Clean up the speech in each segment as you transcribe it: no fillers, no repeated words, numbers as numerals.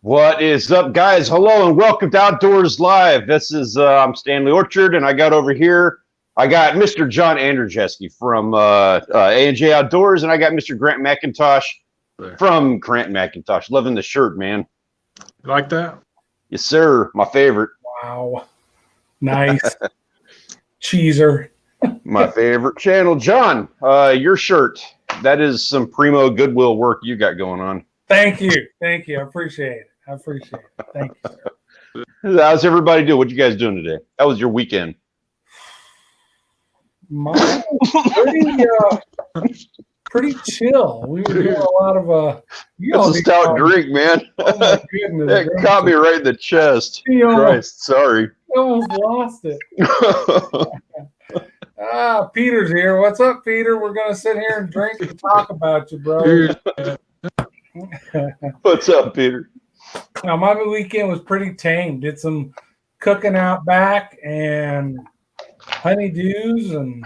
What is up, guys? Hello and welcome to Outdoors Live. This is I'm Stanley Orchard, and I got over here. I got Mr. John Andrzejewski from A&J Outdoors, and I got Mr. Grant McIntosh from Grant McIntosh. Loving the shirt, man. You like that? Yes, sir. My favorite. Wow, nice cheeser. My favorite channel, John. Your shirt. That is some primo Goodwill work you got going on. Thank you. I appreciate it. Thank you, sir. How's everybody doing? What you guys doing today? How was your weekend? Mine was pretty chill. We were doing a lot of That's a stout drink, man. Oh my goodness! That caught me right in the chest. Christ, sorry. I almost lost it. Peter's here. What's up, Peter? We're gonna sit here and drink and talk about you, bro. What's up, Peter? Now, my weekend was pretty tame. Did some cooking out back and honeydews, and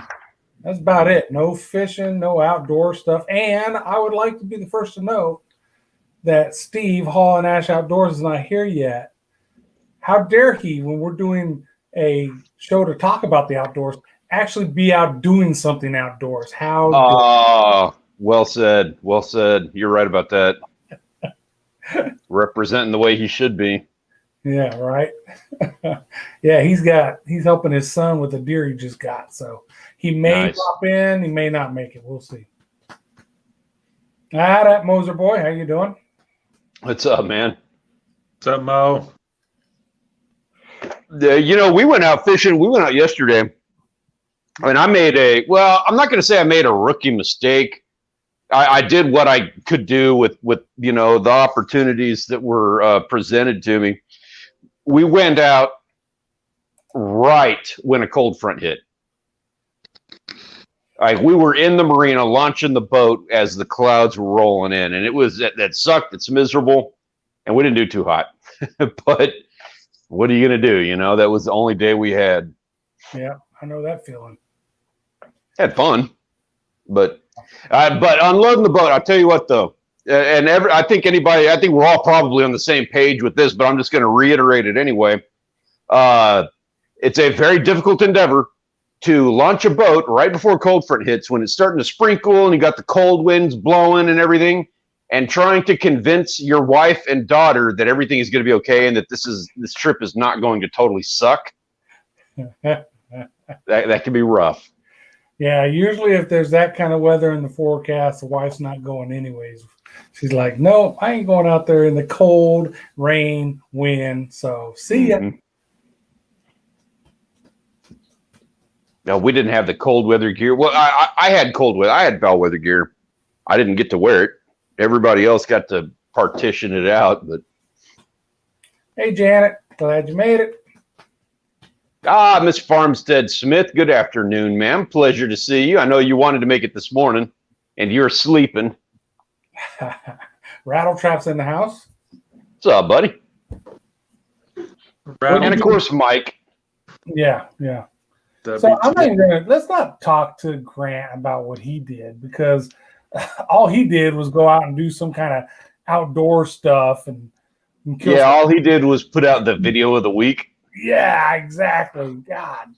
that's about it. No fishing, no outdoor stuff. And I would like to be the first to know that Steve, Haulin Ash Outdoors, is not here yet. How dare he, when we're doing a show to talk about the outdoors, actually be out doing something outdoors? How? Well said. Well said. You're right about that. Representing the way he should be. Yeah, right. Yeah, he's helping his son with the deer he just got. So he may pop in, he may not make it. We'll see. That Moser boy, how you doing? What's up, man? What's up, Mo? We went out fishing. We went out yesterday. I mean, I'm not going to say I made a rookie mistake. I did what I could do with the opportunities that were presented to me. We went out right when a cold front hit. Like, we were in the marina launching the boat as the clouds were rolling in, and that sucked. It's miserable, and we didn't do too hot. But what are you going to do? That was the only day we had. Yeah, I know that feeling. Had fun, but unloading the boat, I'll tell you what, though, I think we're all probably on the same page with this, but I'm just going to reiterate it anyway. It's a very difficult endeavor to launch a boat right before cold front hits, when it's starting to sprinkle and you got the cold winds blowing and everything, and trying to convince your wife and daughter that everything is going to be okay and that this trip is not going to totally suck. That can be rough. Yeah, usually if there's that kind of weather in the forecast, the wife's not going anyways. She's like, no, I ain't going out there in the cold, rain, wind. So see ya. No, we didn't have the cold weather gear. Well, I had cold weather. I had foul weather gear. I didn't get to wear it. Everybody else got to partition it out. But hey, Janet, glad you made it. Miss Farmstead Smith, good afternoon, ma'am. Pleasure to see you. I know you wanted to make it this morning, and you're sleeping. Rattletrap's in the house. What's up, buddy? And, of course, Mike. Yeah. So I'm not even let's not talk to Grant about what he did, because all he did was go out and do some kind of outdoor stuff. And all he did was put out the video of the week. Yeah, exactly. God.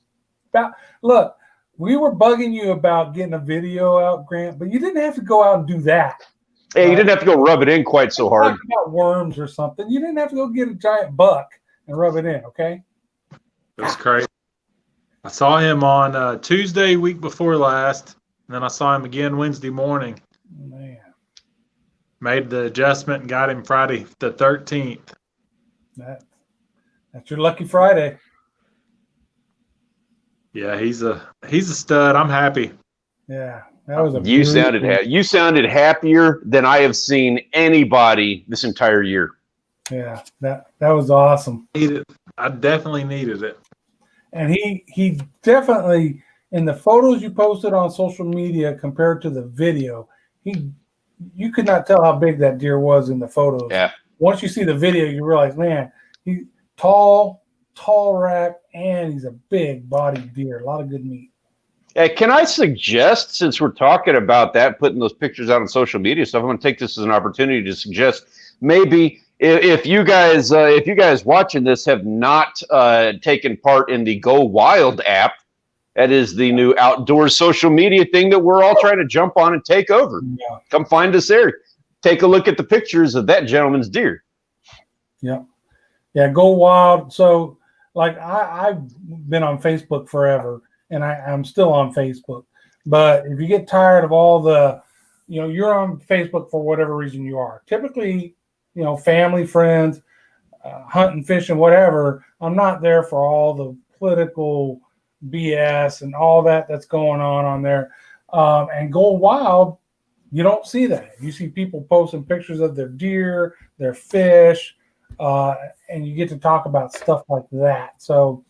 Look, we were bugging you about getting a video out, Grant, but you didn't have to go out and do that. Hey, you didn't have to go rub it in quite so hard. About worms or something. You didn't have to go get a giant buck and rub it in, okay? That's crazy. I saw him on Tuesday, week before last, and then I saw him again Wednesday morning. Man. Made the adjustment and got him Friday the 13th. That's your lucky Friday. Yeah, he's a stud. I'm happy. Yeah, that was you sounded happier than I have seen anybody this entire year. Yeah, that was awesome. I definitely needed it. And he definitely, in the photos you posted on social media compared to the video, you could not tell how big that deer was in the photos. Yeah. Once you see the video, you realize, man, he's tall rack, and he's a big bodied deer. A lot of good meat. Can I suggest, since we're talking about that, putting those pictures out on social media stuff, I'm going to take this as an opportunity to suggest maybe if you guys watching this have not taken part in the Go Wild app, that is the new outdoors social media thing that we're all trying to jump on and take over. Yeah. Come find us there. Take a look at the pictures of that gentleman's deer. Yeah. Yeah. Go Wild. So like I've been on Facebook forever, and I'm still on Facebook. But if you get tired of all the, you're on Facebook for whatever reason you are. Typically, family, friends, hunting, fishing, whatever. I'm not there for all the political BS and all that's going on there. And Go Wild, you don't see that. You see people posting pictures of their deer, their fish, and you get to talk about stuff like that. So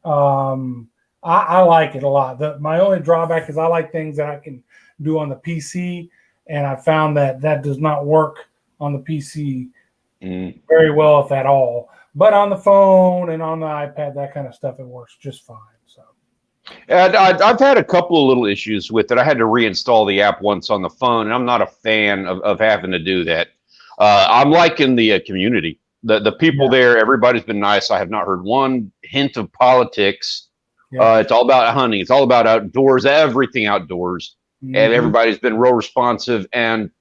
I like it a lot. My only drawback is I like things that I can do on the PC, and I found that does not work on the PC very well, if at all. But on the phone and on the iPad, that kind of stuff, it works just fine. So, and I've had a couple of little issues with it. I had to reinstall the app once on the phone, and I'm not a fan of having to do that. I'm liking the community. The people there, everybody's been nice. I have not heard one hint of politics. It's all about hunting. It's all about outdoors, everything outdoors. And everybody's been real responsive. And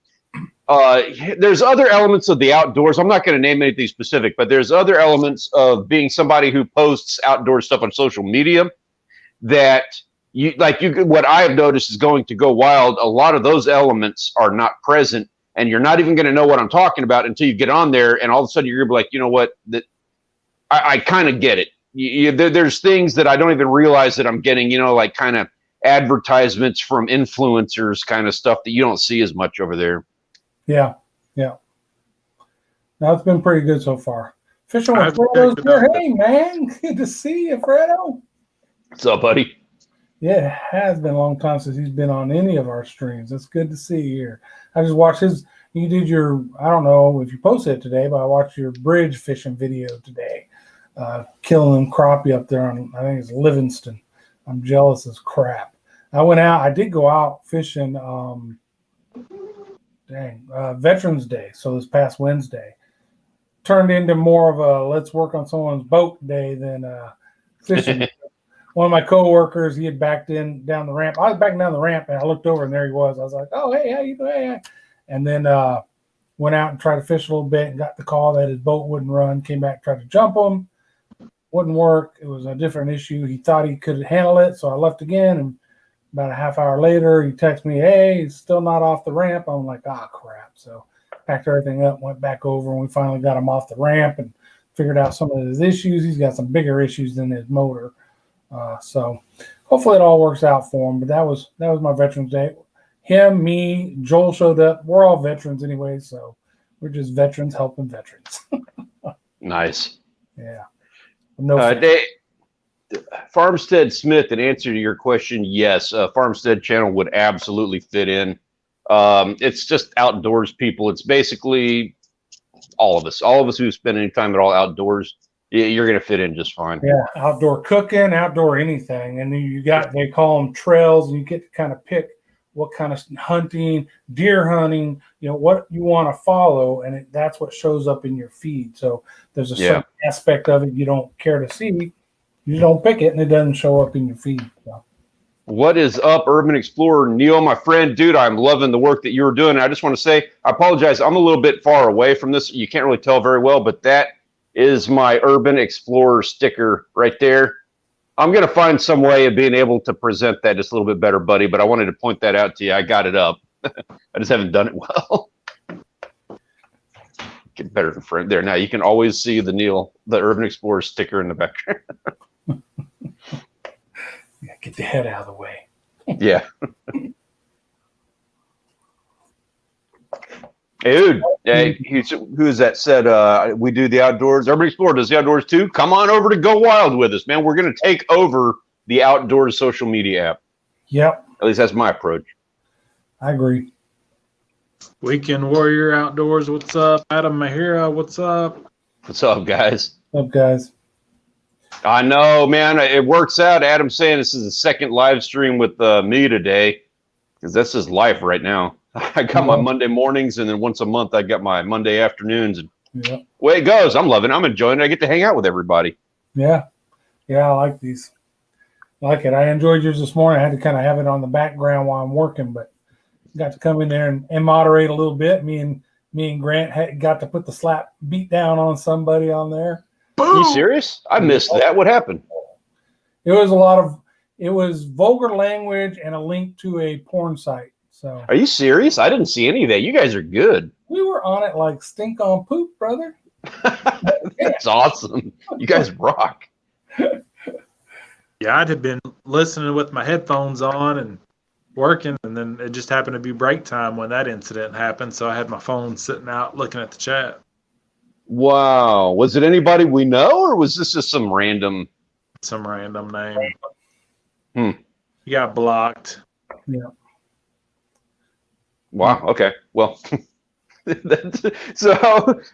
there's other elements of the outdoors. I'm not going to name anything specific, but there's other elements of being somebody who posts outdoor stuff on social media that what I have noticed is going to Go Wild. A lot of those elements are not present, and you're not even going to know what I'm talking about until you get on there. And all of a sudden you're going to be like, you know what, I kind of get it. There's things that I don't even realize that I'm getting, like kind of advertisements from influencers, kind of stuff that you don't see as much over there. Yeah. Now it's been pretty good so far. Fishing with Fredo's here. Hey, man. Good to see you, Fredo. What's up, buddy? Yeah, it has been a long time since he's been on any of our streams. It's good to see you here. I just watched you did your, I don't know if you posted it today, but I watched your bridge fishing video today. Killing crappie up there on, I think it's Livingston. I'm jealous as crap. I did go out fishing Veterans Day, so this past Wednesday. Turned into more of a let's work on someone's boat day than fishing. One of my coworkers, he had backed in down the ramp. I was backing down the ramp, and I looked over, and there he was. I was like, "Oh, hey, how you doing?" Hey. And then went out and tried to fish a little bit, and got the call that his boat wouldn't run. Came back, tried to jump him, wouldn't work. It was a different issue. He thought he could handle it, so I left again. And about a half hour later, he texted me, "Hey, he's still not off the ramp." I'm like, crap. So packed everything up, went back over, and we finally got him off the ramp and figured out some of his issues. He's got some bigger issues than his motor. So hopefully it all works out for him. But that was my Veterans Day. Him, me, Joel showed up. We're all veterans anyway, so we're just veterans helping veterans. Nice. Yeah. Farmstead Smith, in answer to your question, yes, Farmstead channel would absolutely fit in. It's just outdoors people. It's basically all of us who spend any time at all outdoors. You're going to fit in just fine. Yeah, outdoor cooking, outdoor anything. And then they call them trails, and you get to kind of pick what kind of hunting, deer hunting, what you want to follow. And that's what shows up in your feed. So there's a certain aspect of it you don't care to see. You don't pick it, and it doesn't show up in your feed. So. What is up, Urban Explorer Neil, my friend? Dude, I'm loving the work that you're doing. I just want to say, I apologize. I'm a little bit far away from this. You can't really tell very well, but that is my Urban Explorer sticker right there. I'm going to find some way of being able to present that just a little bit better, buddy, but I wanted to point that out to you. I got it up. I just haven't done it well. Get better in front there. Now you can always see the Urban Explorer sticker in the background. Yeah, get the head out of the way. Yeah. Dude, hey, who is that said we do the outdoors? Urban Explorer does the outdoors too. Come on over to Go Wild with us, man. We're going to take over the outdoors social media app. Yep. At least that's my approach. I agree. Weekend Warrior Outdoors, what's up? Adam Mahira, what's up? What's up, guys? What's up, guys? I know, man. It works out. Adam's saying this is the second live stream with me today because that's his life right now. I got my Monday mornings, and then once a month I got my Monday afternoons. And Yeah. Way it goes. I'm loving it. I'm enjoying it. I get to hang out with everybody. Yeah. Yeah, I like these. I like it. I enjoyed yours this morning. I had to kind of have it on the background while I'm working, but got to come in there and moderate a little bit. Me and Grant got to put the slap beat down on somebody on there. Are you serious? I missed that. What happened? It was vulgar language and a link to a porn site. So Are you serious? I didn't see any of that. You guys are good. we were on it like stink on poop, brother. That's awesome. You guys rock. Yeah, I'd have been listening with my headphones on and working, and then it just happened to be break time when that incident happened. So I had my phone sitting out looking at the chat. Wow. Was it anybody we know, or was this just some random Name. Hmm. He got blocked. Yeah. Wow. Okay. Well, so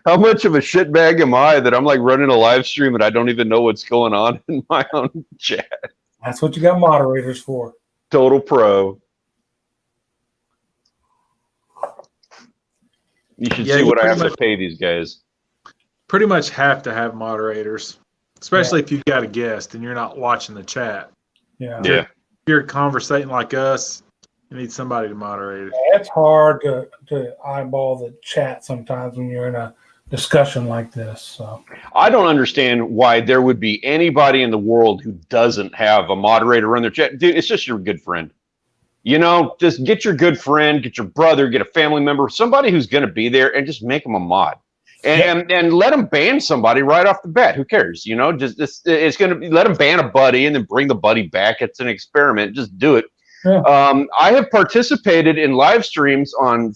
how much of a shitbag am I that I'm like running a live stream and I don't even know what's going on in my own chat? That's what you got moderators for. Total pro. You should see what I have to pay these guys. Pretty much have to have moderators, especially if you've got a guest and you're not watching the chat. Yeah. Yeah. If you're conversating like us, you need somebody to moderate it. It's hard to eyeball the chat sometimes when you're in a discussion like this. So I don't understand why there would be anybody in the world who doesn't have a moderator run their chat. Dude, it's just your good friend. You know, just get your good friend, get your brother, get a family member, somebody who's going to be there, and just make them a mod. And let them ban somebody right off the bat. Who cares? You know, it's going to be, let them ban a buddy and then bring the buddy back. It's an experiment. Just do it. Yeah. I have participated in live streams on,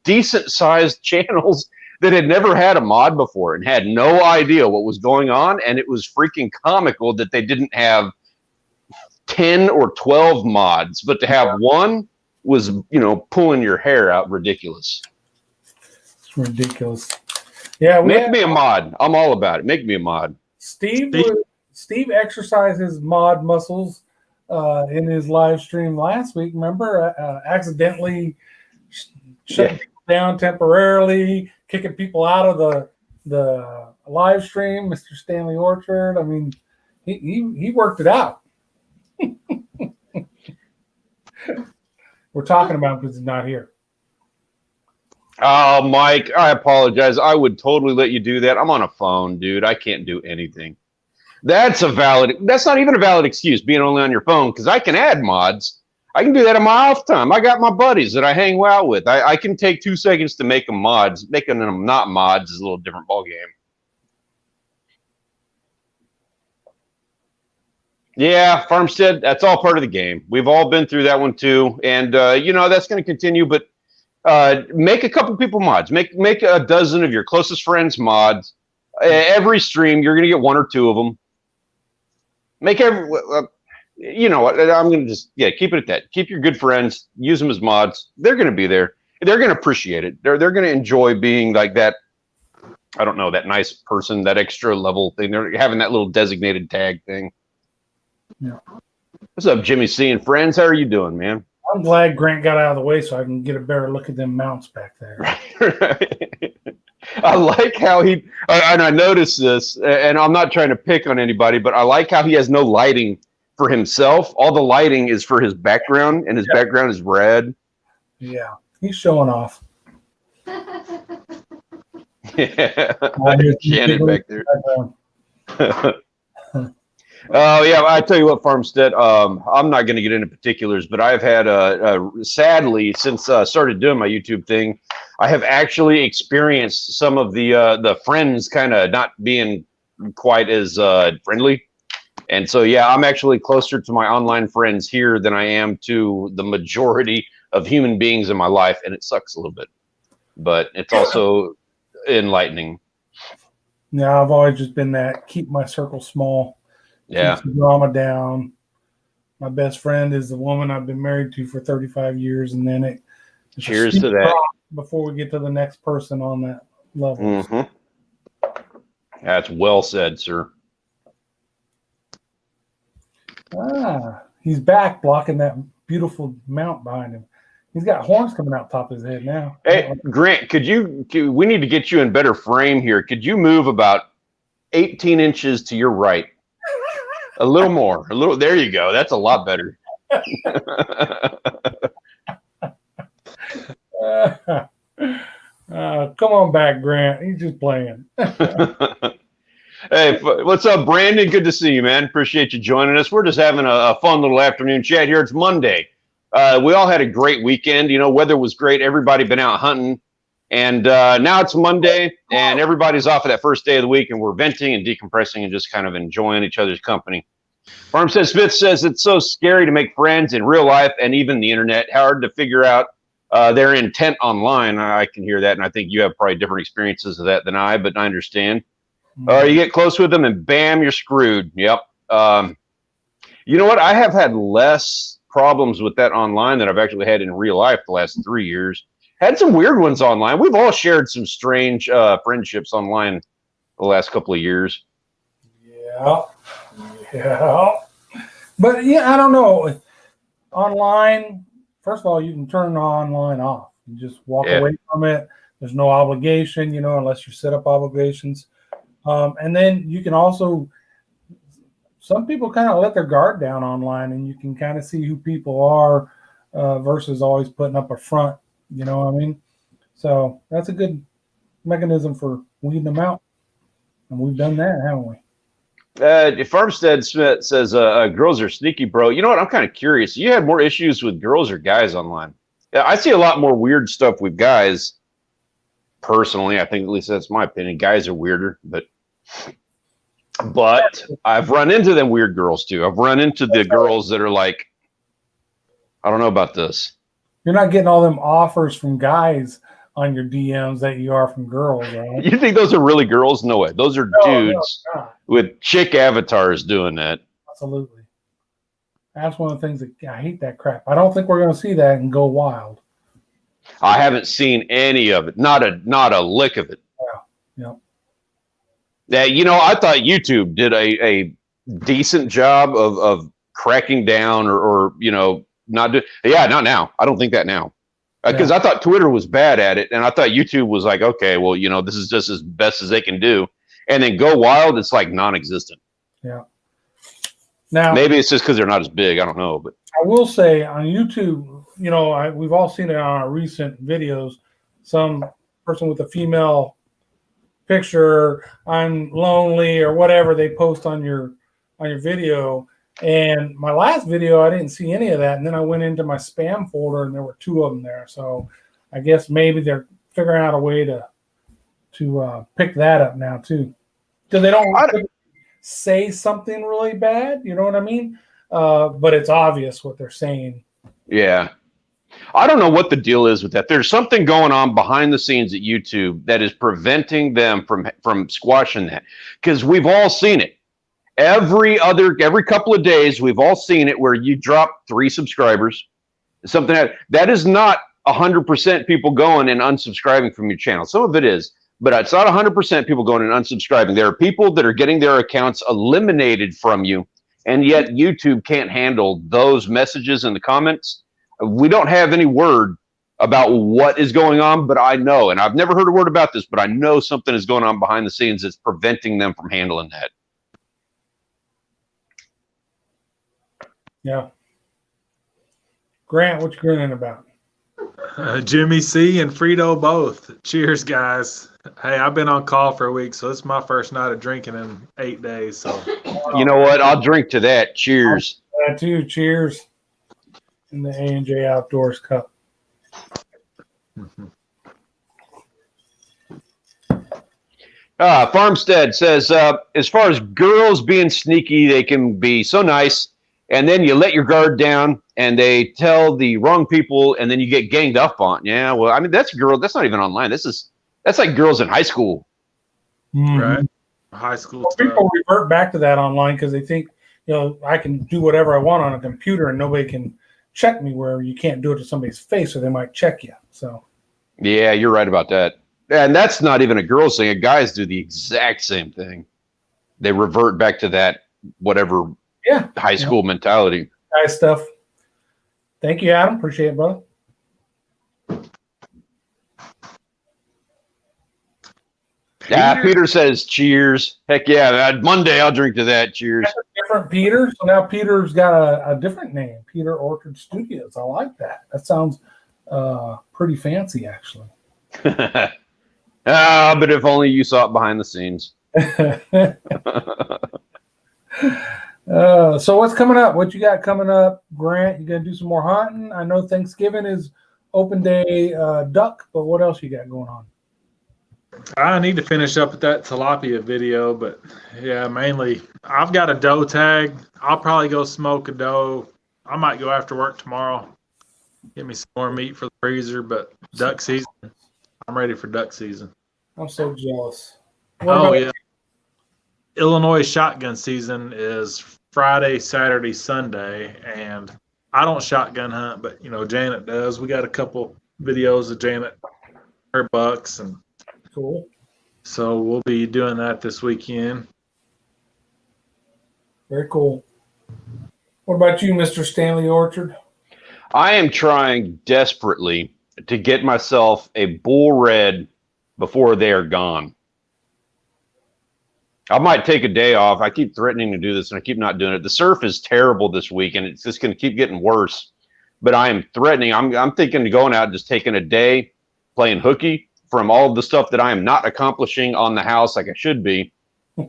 decent sized channels that had never had a mod before and had no idea what was going on. And it was freaking comical that they didn't have 10 or 12 mods, but to have one was, pulling your hair out ridiculous. it's ridiculous. Yeah. Make me a mod. I'm all about it. Make me a mod. Steve exercised his mod muscles in his live stream last week. Remember, accidentally shutting people down temporarily, kicking people out of the live stream. Mr. Stanley Orchard. I mean, he worked it out. We're talking about him because he's not here. Oh, Mike, I apologize. I would totally let you do that. I'm on a phone, dude. I can't do anything. That's not even a valid excuse, being only on your phone, because I can add mods. I can do that in my off time. I got my buddies that I hang out with. I can take 2 seconds to make them mods. Making them not mods is a little different ballgame. Yeah, Farmstead, that's all part of the game. We've all been through that one too. And, that's going to continue, but make a couple people mods. Make a dozen of your closest friends mods. Every stream, you're going to get 1 or 2 of them. Make you know what? I'm going to keep it at that. Keep your good friends. Use them as mods. They're going to be there. They're going to appreciate it. They're going to enjoy being like that. I don't know, that nice person, that extra level thing. They're having that little designated tag thing. Yeah. What's up, Jimmy C and friends? How are you doing, man? I'm glad Grant got out of the way so I can get a better look at them mounts back there. I like how and I noticed this, and I'm not trying to pick on anybody, but I like how he has no lighting for himself. All the lighting is for his background, and his background is red. Yeah, he's showing off. Yeah, Shannon back there. Oh, yeah, I tell you what, Farmstead, I'm not going to get into particulars, but I've had, sadly, since I started doing my YouTube thing, I have actually experienced some of the friends kind of not being quite as friendly. And so, yeah, I'm actually closer to my online friends here than I am to the majority of human beings in my life, and it sucks a little bit. But it's also enlightening. Yeah, I've always just been that, keep my circle small. Yeah. Keeps the drama down. My best friend is the woman I've been married to for 35 years, and then it's cheers to that before we get to the next person on that level. Mm-hmm. That's well said, sir. He's back blocking that beautiful mount behind him. He's got horns coming out top of his head now. Hey, Grant, we need to get you in better frame here. Could you move about 18 inches to your right? A little more. There you go. That's a lot better. Come on back, Grant. He's just playing. Hey, what's up, Brandon? Good to see you, man. Appreciate you joining us. We're just having a fun little afternoon chat here. It's Monday. We all had a great weekend. Weather was great. Everybody been out hunting. And now it's Monday, and everybody's off of that first day of the week, and we're venting and decompressing and just kind of enjoying each other's company. Farmstead Smith says it's so scary to make friends in real life and even the internet. Hard to figure out their intent online. I can hear that, and I think you have probably different experiences of that than I, but I understand. You get close with them, and bam, you're screwed. Yep. You know what? I have had less problems with that online than I've actually had in real life the last 3 years. Had some weird ones online. We've all shared some strange friendships online the last couple of years. Yeah. But yeah, I don't know. Online, first of all, you can turn online off. You just walk away from it. There's no obligation, unless you set up obligations. And then you can also, some people kind of let their guard down online, and you can kind of see who people are versus always putting up a front. You know what I mean? So that's a good mechanism for weeding them out. And we've done that, haven't we? Farmstead Smith says girls are sneaky, bro. You know what? I'm kind of curious. You had more issues with girls or guys online? Yeah, I see a lot more weird stuff with guys. Personally, I think at least that's my opinion. Guys are weirder, but I've run into them weird girls too. I've run into the girls that are like, I don't know about this. You're not getting all them offers from guys on your DMs that you are from girls, right? You think those are really girls? No way. Those are dudes with chick avatars doing that. Absolutely. That's one of the things that I hate that crap. I don't think we're going to see that and go wild. I haven't seen any of it. Not a lick of it. Yeah. Yeah. I thought YouTube did a decent job of cracking down or not do. Yeah, not now. I don't think that now. Because I thought Twitter was bad at it, and I thought YouTube was like, okay, well, this is just as best as they can do. And then Go Wild, it's like non-existent. Yeah. Now, maybe it's just because they're not as big. I don't know, but I will say on YouTube, we've all seen it on our recent videos. Some person with a female picture, I'm lonely or whatever they post on your video. And my last video, I didn't see any of that. And then I went into my spam folder, and there were 2 of them there. So I guess maybe they're figuring out a way to pick that up now too. Because they don't say something really bad, you know what I mean? But it's obvious what they're saying. Yeah. I don't know what the deal is with that. There's something going on behind the scenes at YouTube that is preventing them from squashing that. Because we've all seen it. Every couple of days, we've all seen it where you drop 3 subscribers. Something that is not 100% people going and unsubscribing from your channel. Some of it is, but it's not 100% people going and unsubscribing. There are people that are getting their accounts eliminated from you, and yet YouTube can't handle those messages in the comments. We don't have any word about what is going on, but I know, and I've never heard a word about this, but I know something is going on behind the scenes that's preventing them from handling that. Yeah. Grant, what you grinning about? Jimmy C and Frito both. Cheers, guys. Hey, I've been on call for a week, so it's my first night of drinking in 8 days. So, you know what? I'll drink to that. Cheers. That too. Cheers. In the A&J Outdoors cup. Farmstead says, as far as girls being sneaky, they can be so nice. And then you let your guard down, and they tell the wrong people, and then you get ganged up on. Yeah, well, I mean, that's not even online. That's like girls in high school. Right. High school well, stuff. People revert back to that online because they think, I can do whatever I want on a computer, and nobody can check me, where you can't do it to somebody's face, or they might check you. So. Yeah, you're right about that. And that's not even a girl's thing. Guys do the exact same thing. They revert back to that whatever. Yeah, high school mentality. Nice stuff. Thank you, Adam. Appreciate it, brother. Yeah, Peter says cheers. Heck yeah, Monday I'll drink to that. Cheers. That's a different Peter. So now Peter's got a different name, Peter Orchard Studios. I like that. That sounds pretty fancy, actually. But if only you saw it behind the scenes. So what's coming up? What you got coming up, Grant? You gonna do some more hunting? I know Thanksgiving is open day duck, but what else you got going on? I need to finish up with that tilapia video, but yeah, mainly I've got a doe tag. I'll probably go smoke a doe. I might go after work tomorrow, get me some more meat for the freezer, but duck season, I'm ready for duck season. I'm so jealous. Yeah. Illinois shotgun season is Friday, Saturday, Sunday, and I don't shotgun hunt, but Janet does. We got a couple videos of Janet, her bucks, and cool. So we'll be doing that this weekend. Very cool. What about you, Mr. Stanley Orchard? I am trying desperately to get myself a bull red before they are gone. I might take a day off. I keep threatening to do this, and I keep not doing it. The surf is terrible this week, and it's just going to keep getting worse. But I am threatening. I'm thinking of going out and just taking a day, playing hooky from all of the stuff that I am not accomplishing on the house like I should be,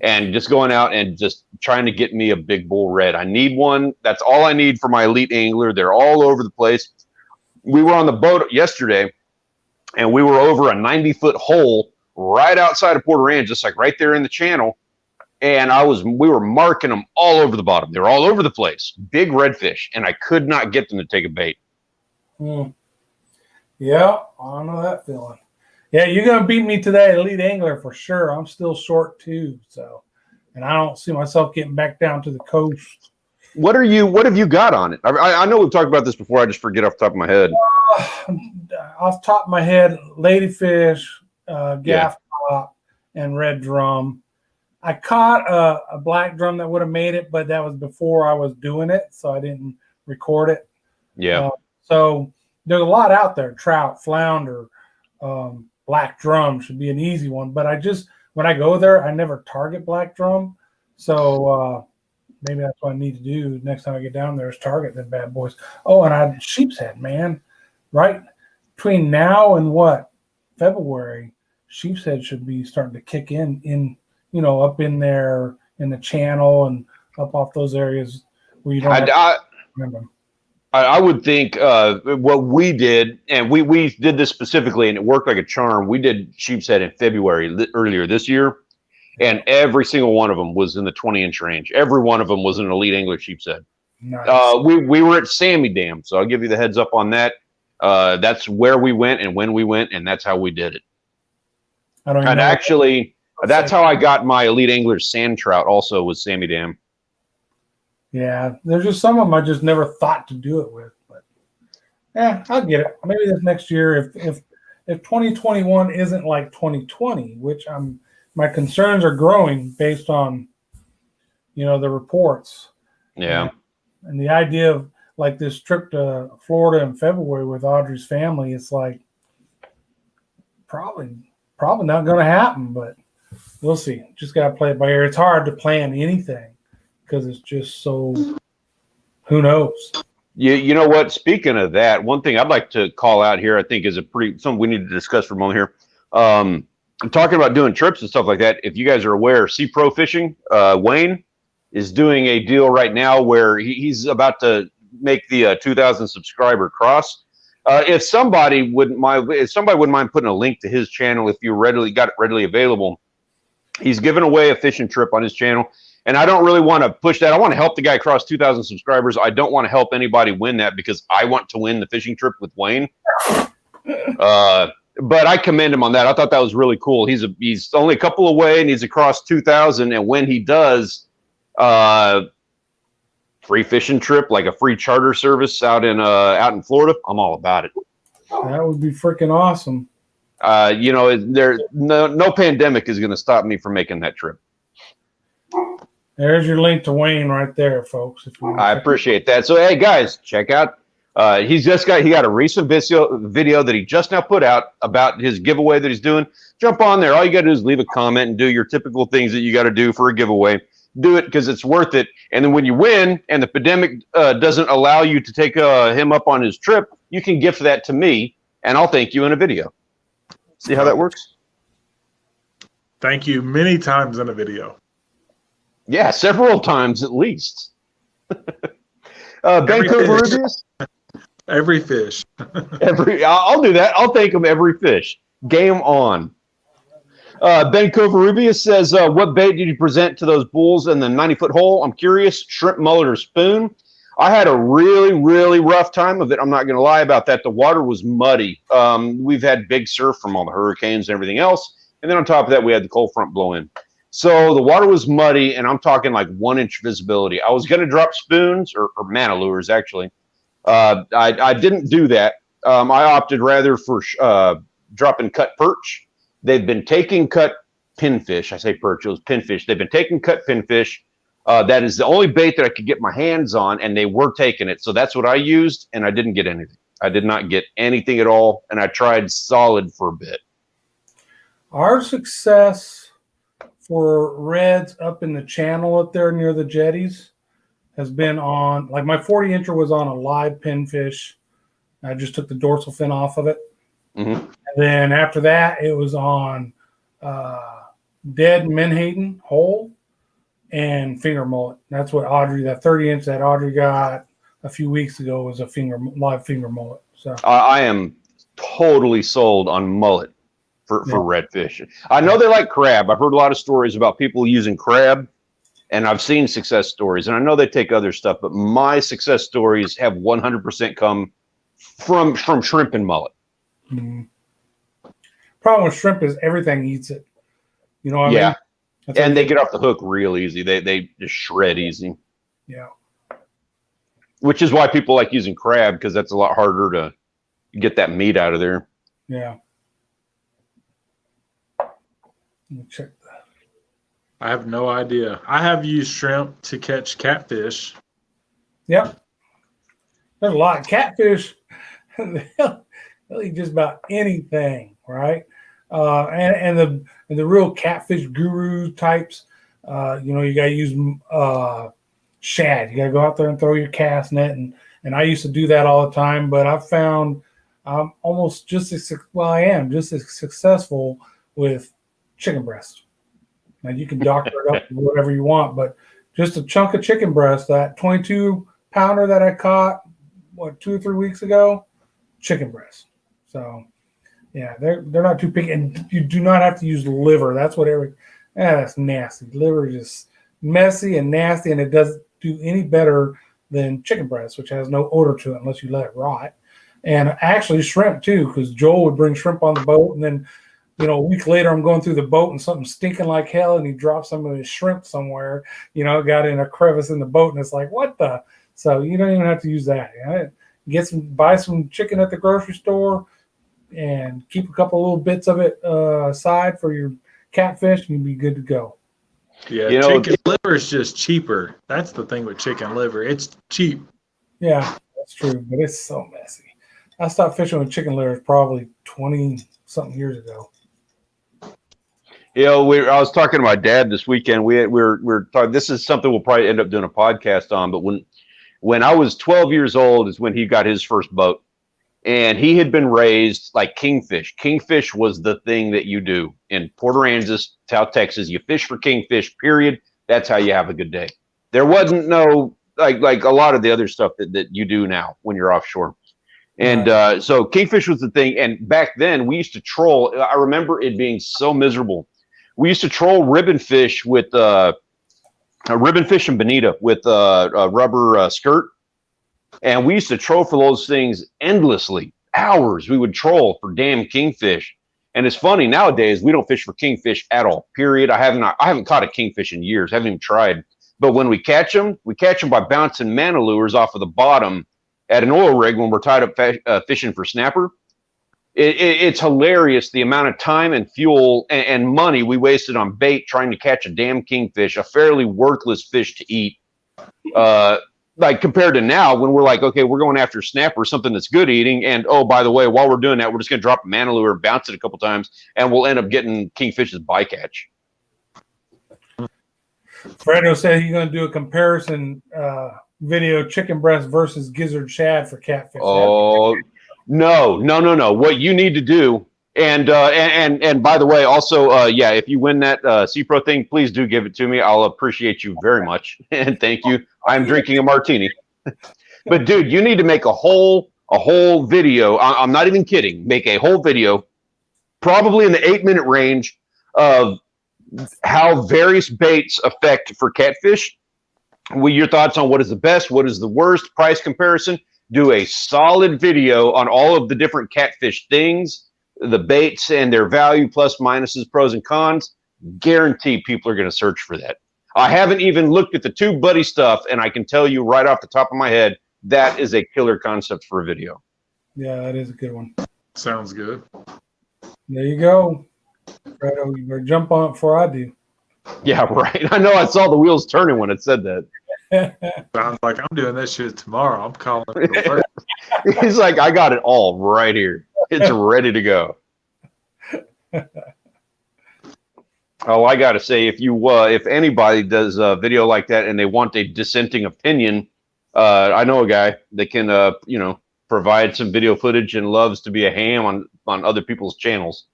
and just going out and just trying to get me a big bull red. I need one. That's all I need for my elite angler. They're all over the place. We were on the boat yesterday, and we were over a 90-foot hole right outside of Port Aransas, just like right there in the channel. And we were marking them all over the bottom. They were all over the place, big redfish, and I could not get them to take a bait. Yeah, I know that feeling. Yeah, you're gonna beat me to that elite angler for sure. I'm still short too, and I don't see myself getting back down to the coast. What have you got on it? I know we've talked about this before. I just forget off the top of my head. Off the top of my head, ladyfish, gaff top, and red drum. I caught a black drum that would have made it, but that was before I was doing it, so I didn't record it. Yeah. So there's a lot out there. Trout, flounder, black drum should be an easy one. But when I go there, I never target black drum. So maybe that's what I need to do next time I get down there is target them bad boys. Oh, and I sheep's head, man. Right between now and February, sheep's head should be starting to kick in up in there in the channel and up off those areas where you don't remember. I would think what we did, and we did this specifically, and it worked like a charm. We did sheep's head in February earlier this year, and every single one of them was in the 20-inch range. Every one of them was an elite angler sheep's head. Nice. We were at Sammy Dam, so I'll give you the heads up on that. That's where we went and when we went, and that's how we did it. I don't even know. Actually, that's how I got my elite angler sand trout. Also, was Sammy Dam. Yeah, there's just some of them I just never thought to do it with, but yeah, I'll get it. Maybe this next year, if 2021 isn't like 2020, which my concerns are growing based on the reports. Yeah, and the idea of like this trip to Florida in February with Audrey's family, it's like probably not going to happen, but we'll see. Just got to play it by ear. It's hard to plan anything because it's just so, who knows? You know what? Speaking of that, one thing I'd like to call out here, I think is something we need to discuss for a moment here. I'm talking about doing trips and stuff like that. If you guys are aware, Sea Pro Fishing, Wayne is doing a deal right now where he's about to make the 2,000 subscriber cross. If somebody wouldn't mind putting a link to his channel, if you got it readily available, he's giving away a fishing trip on his channel. And I don't really want to push that. I want to help the guy cross 2,000 subscribers. I don't want to help anybody win that because I want to win the fishing trip with Wayne. But I commend him on that. I thought that was really cool. He's only a couple away and he's across 2,000. And when he does, free fishing trip, like a free charter service out in Florida, I'm all about it. That would be freaking awesome. No pandemic is going to stop me from making that trip. There's your link to Wayne right there, folks. I appreciate that. So, hey, guys, check out He got a recent video that he just now put out about his giveaway that he's doing. Jump on there. All you got to do is leave a comment and do your typical things that you got to do for a giveaway. Do it because it's worth it. And then when you win and the pandemic doesn't allow you to take him up on his trip, you can gift that to me and I'll thank you in a video. See how that works? Thank you many times in a video. Yeah, several times at least. Ben Covarrubias? Every fish. I'll do that. I'll thank him every fish. Game on. Ben Covarrubias says, what bait did you present to those bulls in the 90-foot hole? I'm curious. Shrimp, mullet, or spoon? I had a really, really rough time of it. I'm not going to lie about that. The water was muddy. We've had big surf from all the hurricanes and everything else. And then on top of that, we had the cold front blow in. So the water was muddy, and I'm talking like 1-inch visibility. I was going to drop spoons or mana lures, actually. I didn't do that. I opted rather for dropping cut perch. They've been taking cut pinfish. I say perch, it was pinfish. They've been taking cut pinfish. That is the only bait that I could get my hands on, and they were taking it. So that's what I used, and I didn't get anything. I did not get anything at all, and I tried solid for a bit. Our success for reds up in the channel up there near the jetties has been on, like my 40-incher was on a live pinfish. I just took the dorsal fin off of it. Mm-hmm. And then after that, it was on dead menhaden whole and finger mullet. That's what Audrey, that 30-inch that Audrey got a few weeks ago was a live finger mullet. So I am totally sold on mullet for redfish. I know they like crab. I've heard a lot of stories about people using crab, and I've seen success stories. And I know they take other stuff, but my success stories have 100% come from shrimp and mullet. Mm-hmm. Problem with shrimp is everything eats it. You know what I mean? And they get off the hook real easy. They just shred easy. Yeah. Which is why people like using crab, because that's a lot harder to get that meat out of there. Yeah. Let me check that. I have no idea. I have used shrimp to catch catfish. Yep. There's a lot of catfish. They'll eat just about anything, right? And the real catfish guru types, you got to use shad. You got to go out there and throw your cast net, and I used to do that all the time. But I've found I'm almost just as successful with chicken breast. Now you can doctor it up whatever you want, but just a chunk of chicken breast, that 22-pounder that I caught 2 or 3 weeks ago, chicken breast. So yeah, they're not too picky, and you do not have to use liver. That's what that's nasty. Liver is just messy and nasty, and it doesn't do any better than chicken breast, which has no odor to it unless you let it rot. And actually shrimp too, because Joel would bring shrimp on the boat, and then a week later I'm going through the boat and something's stinking like hell, and he dropped some of his shrimp somewhere, got in a crevice in the boat, and it's like, what the? So you don't even have to use that. Buy some chicken at the grocery store and keep a couple little bits of it aside for your catfish, and you'll be good to go. Yeah, chicken liver is just cheaper. That's the thing with chicken liver. It's cheap. Yeah, that's true, but it's so messy. I stopped fishing with chicken liver probably 20-something years ago. I was talking to my dad this weekend. We're talking. This is something we'll probably end up doing a podcast on. But when I was 12 years old is when he got his first boat, and he had been raised like kingfish. Kingfish was the thing that you do in Port Aransas, South Texas. You fish for kingfish. Period. That's how you have a good day. There wasn't no like a lot of the other stuff that you do now when you're offshore. And so kingfish was the thing. And back then we used to troll. I remember it being so miserable. We used to troll ribbon fish with ribbon fish and bonita with a rubber skirt. And we used to troll for those things endlessly. Hours we would troll for damn kingfish. And it's funny, nowadays we don't fish for kingfish at all. Period. I haven't caught a kingfish in years. I haven't even tried. But when we catch them by bouncing mana lures off of the bottom at an oil rig when we're tied up fishing for snapper. It's hilarious the amount of time and fuel and money we wasted on bait trying to catch a damn kingfish, a fairly worthless fish to eat. like compared to now when we're like, okay, we're going after snapper, something that's good eating. And oh, by the way, while we're doing that, we're just going to drop a mana lure, bounce it a couple times, and we'll end up getting kingfish's bycatch. Fredo said he's going to do a comparison video, chicken breast versus gizzard shad for catfish. Oh, no. What you need to do, and by the way, also, yeah, if you win that C-Pro thing, please do give it to me. I'll appreciate you very much. And thank you. I'm drinking a martini. But dude, you need to make a whole video. I'm not even kidding. Make a whole video, probably in the 8-minute range, of how various baits affect for catfish. With your thoughts on what is the best, what is the worst, price comparison. Do a solid video on all of the different catfish things, the baits and their value, plus minuses, pros and cons. Guarantee people are going to search for that. I haven't even looked at the TubeBuddy stuff, and I can tell you right off the top of my head, that is a killer concept for a video. Yeah, that is a good one. Sounds good. There you go. Fredo, you better jump on it before I do. Yeah, right. I know I saw the wheels turning when it said that. Sounds like I'm doing this shit tomorrow. I'm calling it for work. He's like, I got it all right here. It's ready to go. Oh, I got to say, if anybody does a video like that and they want a dissenting opinion, I know a guy that can, provide some video footage and loves to be a ham on other people's channels.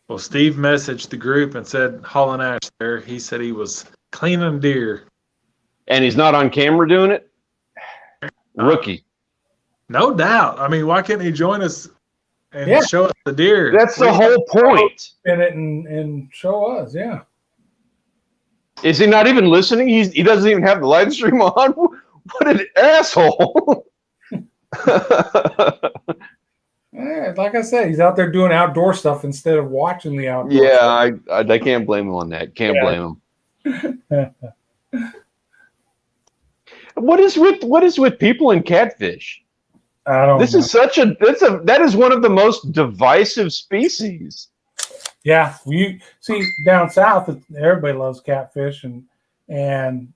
Well, Steve messaged the group and said Haulin Ash there. He said he was cleaning deer. And he's not on camera doing it? Rookie. No doubt. I mean, why can't he join us and show us the deer? That's the whole point. In it and show us, yeah. Is he not even listening? He doesn't even have the live stream on? What an asshole. Yeah, like I said, he's out there doing outdoor stuff instead of watching the outdoors. Yeah, I can't blame him on that. Can't blame him. What is with people and catfish? I don't know. That is one of the most divisive species. Yeah, you see down south, everybody loves catfish, and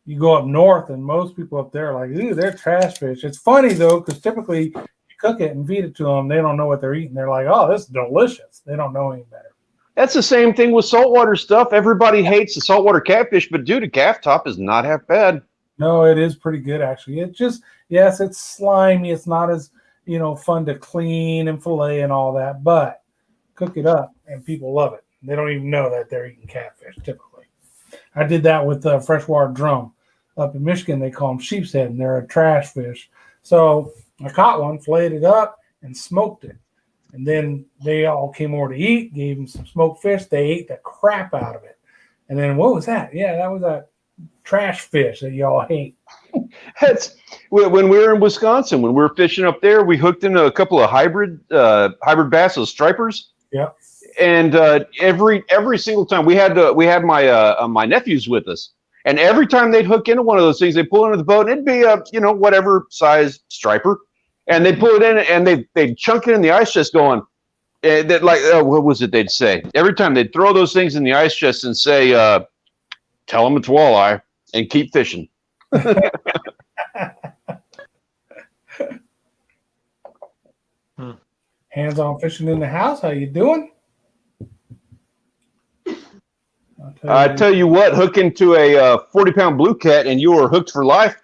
you go up north, and most people up there are like, ooh, they're trash fish. It's funny though, because typically you cook it and feed it to them, they don't know what they're eating. They're like, oh, this is delicious. They don't know any better. That's the same thing with saltwater stuff. Everybody hates the saltwater catfish, but dude, a calf top is not half bad. No, it is pretty good actually. It just, yes, it's slimy. It's not as fun to clean and fillet and all that, but cook it up and people love it. They don't even know that they're eating catfish typically. I did that with freshwater drum up in Michigan. They call them sheep's head, and they're a trash fish. So I caught one, filleted it up, and smoked it. And then they all came over to eat, gave them some smoked fish. They ate the crap out of it. And then what was that? Yeah, that was that trash fish that y'all hate. That's when we were in Wisconsin, when we were fishing up there, we hooked into a couple of hybrid bass, those stripers. Yeah. And every single time we had my nephews with us, and every time they'd hook into one of those things, they pull into the boat, and it'd be a whatever size striper, and they pull it in, and they'd chunk it in the ice chest, going that what was it they'd say every time they'd throw those things in the ice chest and say, "Tell them it's walleye," and keep fishing. Hands-on fishing in the house. How you doing? I tell you what, hook into a 40-pound blue cat and you are hooked for life.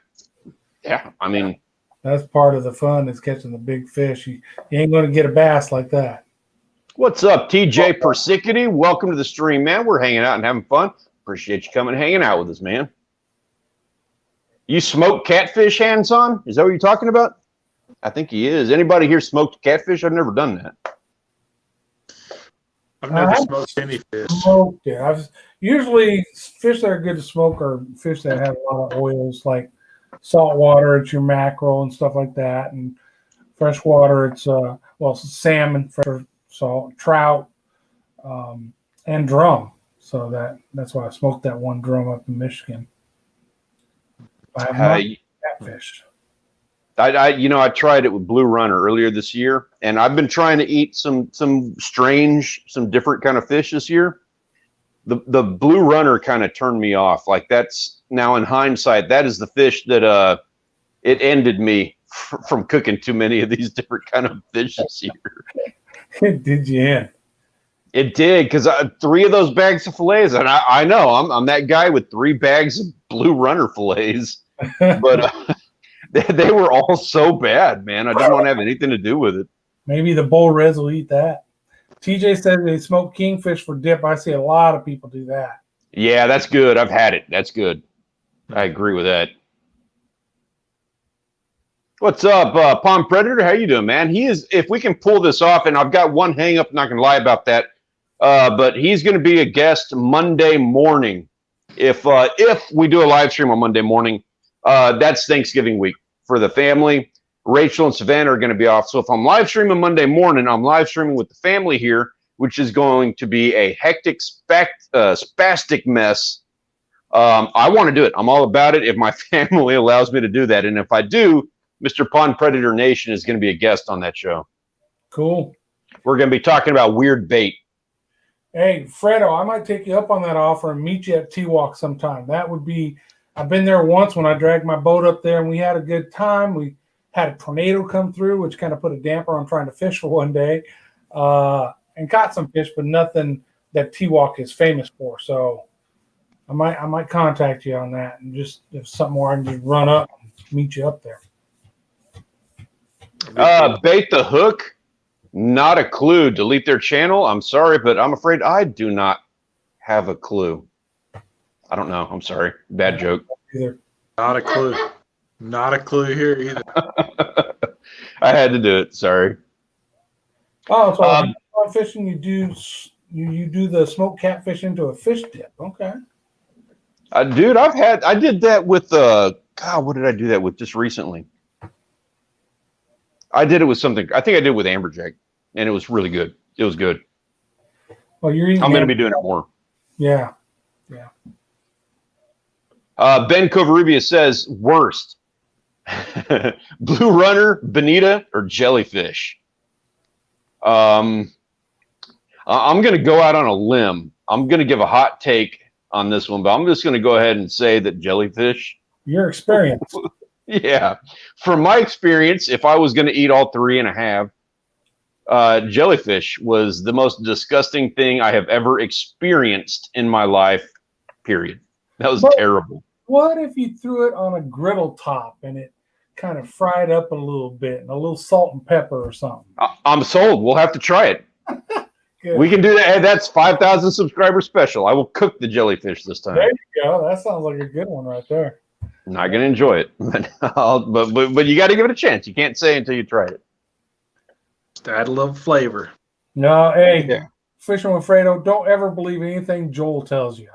Yeah, I mean, that's part of the fun is catching the big fish. You ain't going to get a bass like that. What's up, TJ Persicity? Welcome to the stream, man. We're hanging out and having fun. Appreciate you coming and hanging out with us, man. You smoke catfish hands-on? Is that what you're talking about? I think he is. Anybody here smoked catfish? I've never done that. I've never smoked any fish. Smoked it. Usually fish that are good to smoke are fish that have a lot of oils, like saltwater, it's your mackerel and stuff like that. And freshwater, it's salmon, salt, trout, and drum. So that's why I smoked that one drum up in Michigan. I have not catfish. I tried it with Blue Runner earlier this year, and I've been trying to eat some different kind of fish this year. the blue runner kind of turned me off. Like that's now in hindsight, that is the fish that it ended me from cooking too many of these different kind of fish this year. Did you in? It did, because 3 of those bags of fillets, and I know I'm that guy with 3 bags of blue runner fillets, but they were all so bad, man. I didn't want to have anything to do with it. Maybe the bull reds will eat that. TJ said they smoke kingfish for dip. I see a lot of people do that. Yeah, that's good. I've had it. That's good. I agree with that. What's up, Pond Predator? How you doing, man? He is. If we can pull this off, and I've got one hang up, not gonna lie about that. But he's going to be a guest Monday morning. If we do a live stream on Monday morning, that's Thanksgiving week for the family. Rachel and Savannah are going to be off. So if I'm live streaming Monday morning, I'm live streaming with the family here, which is going to be a hectic, spastic mess. I want to do it. I'm all about it if my family allows me to do that. And if I do, Mr. Pond Predator Nation is going to be a guest on that show. Cool. We're going to be talking about weird bait. Hey, Fredo, I might take you up on that offer and meet you at T-Walk sometime. That would be, I've been there once when I dragged my boat up there and we had a good time. We had a tornado come through, which kind of put a damper on trying to fish for one day, and caught some fish, but nothing that T-Walk is famous for. So I might contact you on that, and just if something where I can just run up and meet you up there. Bait the Hook. Not a clue. Delete their channel. I'm sorry, but I'm afraid I do not have a clue. I don't know. I'm sorry. Bad joke. Either. Not a clue. Not a clue here either. I had to do it. Sorry. Oh, so on fishing, you do the smoked catfish into a fish dip. Okay. Dude, I did that with God. What did I do that with just recently? I did it with something. I think I did it with amberjack. And it was really good. It was good. Well, I'm going to be doing it more. Yeah. Yeah. Ben Covarubia says, worst. Blue runner, bonita, or jellyfish? I'm going to go out on a limb. I'm going to give a hot take on this one, but I'm just going to go ahead and say that jellyfish. Your experience. Yeah. From my experience, if I was going to eat all 3 and a half, jellyfish was the most disgusting thing I have ever experienced in my life, period. That was terrible. What if you threw it on a griddle top and it kind of fried up a little bit and a little salt and pepper or something? I'm sold. We'll have to try it. We can do that. Hey, that's 5,000 subscriber special. I will cook the jellyfish this time. There you go. That sounds like a good one right there. I'm not going to enjoy it, but you got to give it a chance. You can't say until you try it. Just add a little flavor. No, hey, yeah. Fishing with Fredo, don't ever believe anything Joel tells you.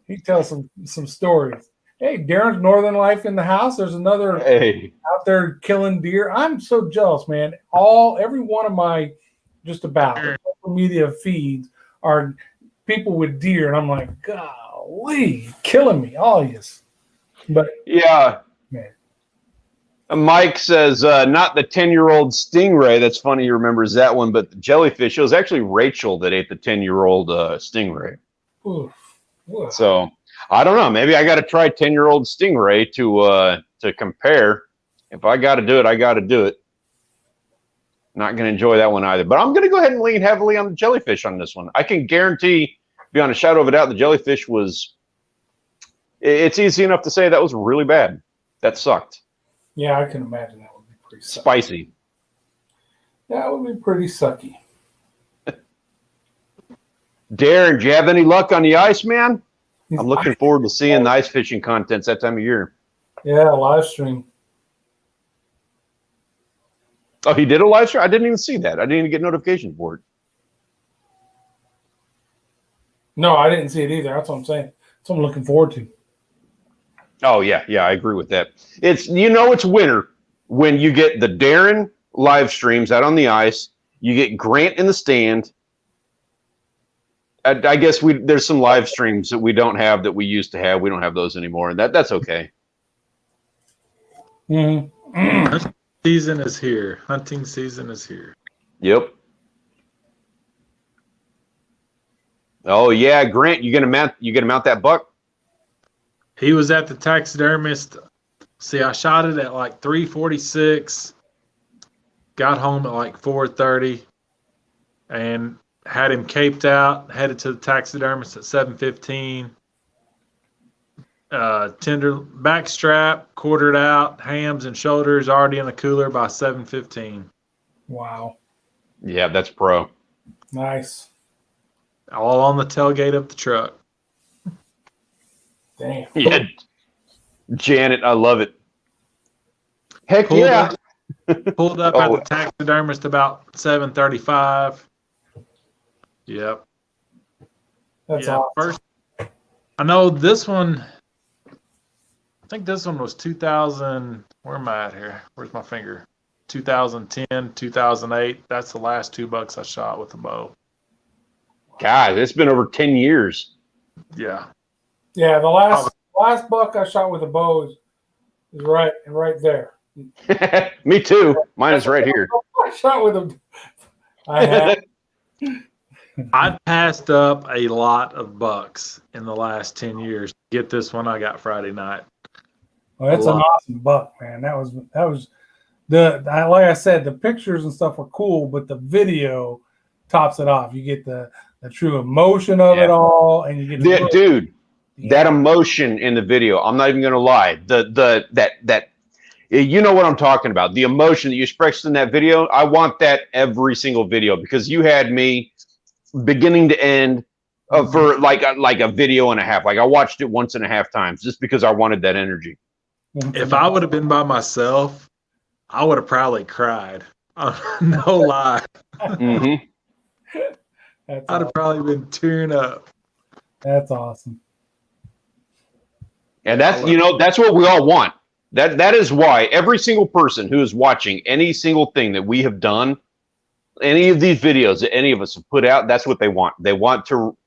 He tells some stories. Hey, Darren's Northern Life in the house. There's another out there killing deer. I'm so jealous, man. Every one of my just about social media feeds are people with deer, and I'm like, golly, killing me, all yous. But yeah, man. Mike says not the 10-year-old stingray. That's funny. He remembers that one, but the jellyfish. It was actually Rachel that ate the 10-year-old stingray. Oof. So I don't know. Maybe I got to try 10-year-old stingray to compare. If I got to do it, I got to do it. Not going to enjoy that one either. But I'm going to go ahead and lean heavily on the jellyfish on this one. I can guarantee, beyond a shadow of a doubt, the jellyfish was. It's easy enough to say that was really bad. That sucked. Yeah, I can imagine that would be pretty sucky. Spicy. That would be pretty sucky. Darren, do you have any luck on the ice, man? I'm looking forward to seeing the ice fishing contents that time of year. Yeah, live stream. Oh, he did a live stream? I didn't even see that. I didn't even get notification for it. No, I didn't see it either. That's what I'm saying. That's what I'm looking forward to. Oh, yeah. Yeah, I agree with that. It's winter when you get the Darren live streams out on the ice. You get Grant in the stand. I guess there's some live streams that we don't have that we used to have. We don't have those anymore, and that's okay. Mm-hmm. Season is here. Hunting season is here. Yep. Oh yeah, Grant, you gonna mount that buck? He was at the taxidermist. See, I shot it at like 3:46. Got home at like 4:30, and had him caped out. Headed to the taxidermist at 7:15. Tender back strap, quartered out, hams and shoulders already in the cooler by 7:15. Wow. Yeah, that's pro. Nice. All on the tailgate of the truck. Damn. Yeah, Janet, I love it. Heck Pulled yeah. Pulled up at the taxidermist about 7:35. Yep. That's Yeah. awesome. First, I know this one. I think this one was 2000. Where am I at here? Where's my finger? 2010, 2008. That's the last 2 bucks I shot with a bow. God, it's been over 10 years. Yeah. Yeah, the last buck I shot with a bow is right there. Me too. Mine is right here. I shot with a. I had. I passed up a lot of bucks in the last 10 years to get this one I got Friday night. Well, it's an awesome buck, man. That was like I said, the pictures and stuff were cool, but the video tops it off. You get the true emotion of it all, and you get Dude, that emotion in the video. I'm not even gonna lie. That you know what I'm talking about. The emotion that you expressed in that video. I want that every single video because you had me beginning to end for like a video and a half. Like I watched it 1.5 times just because I wanted that energy. If I would have been by myself, I would have probably cried. No lie. Mm-hmm. I'd have probably been tearing up. That's awesome. And that's what we all want. That is why every single person who is watching any single thing that we have done, any of these videos that any of us have put out, that's what they want. They want to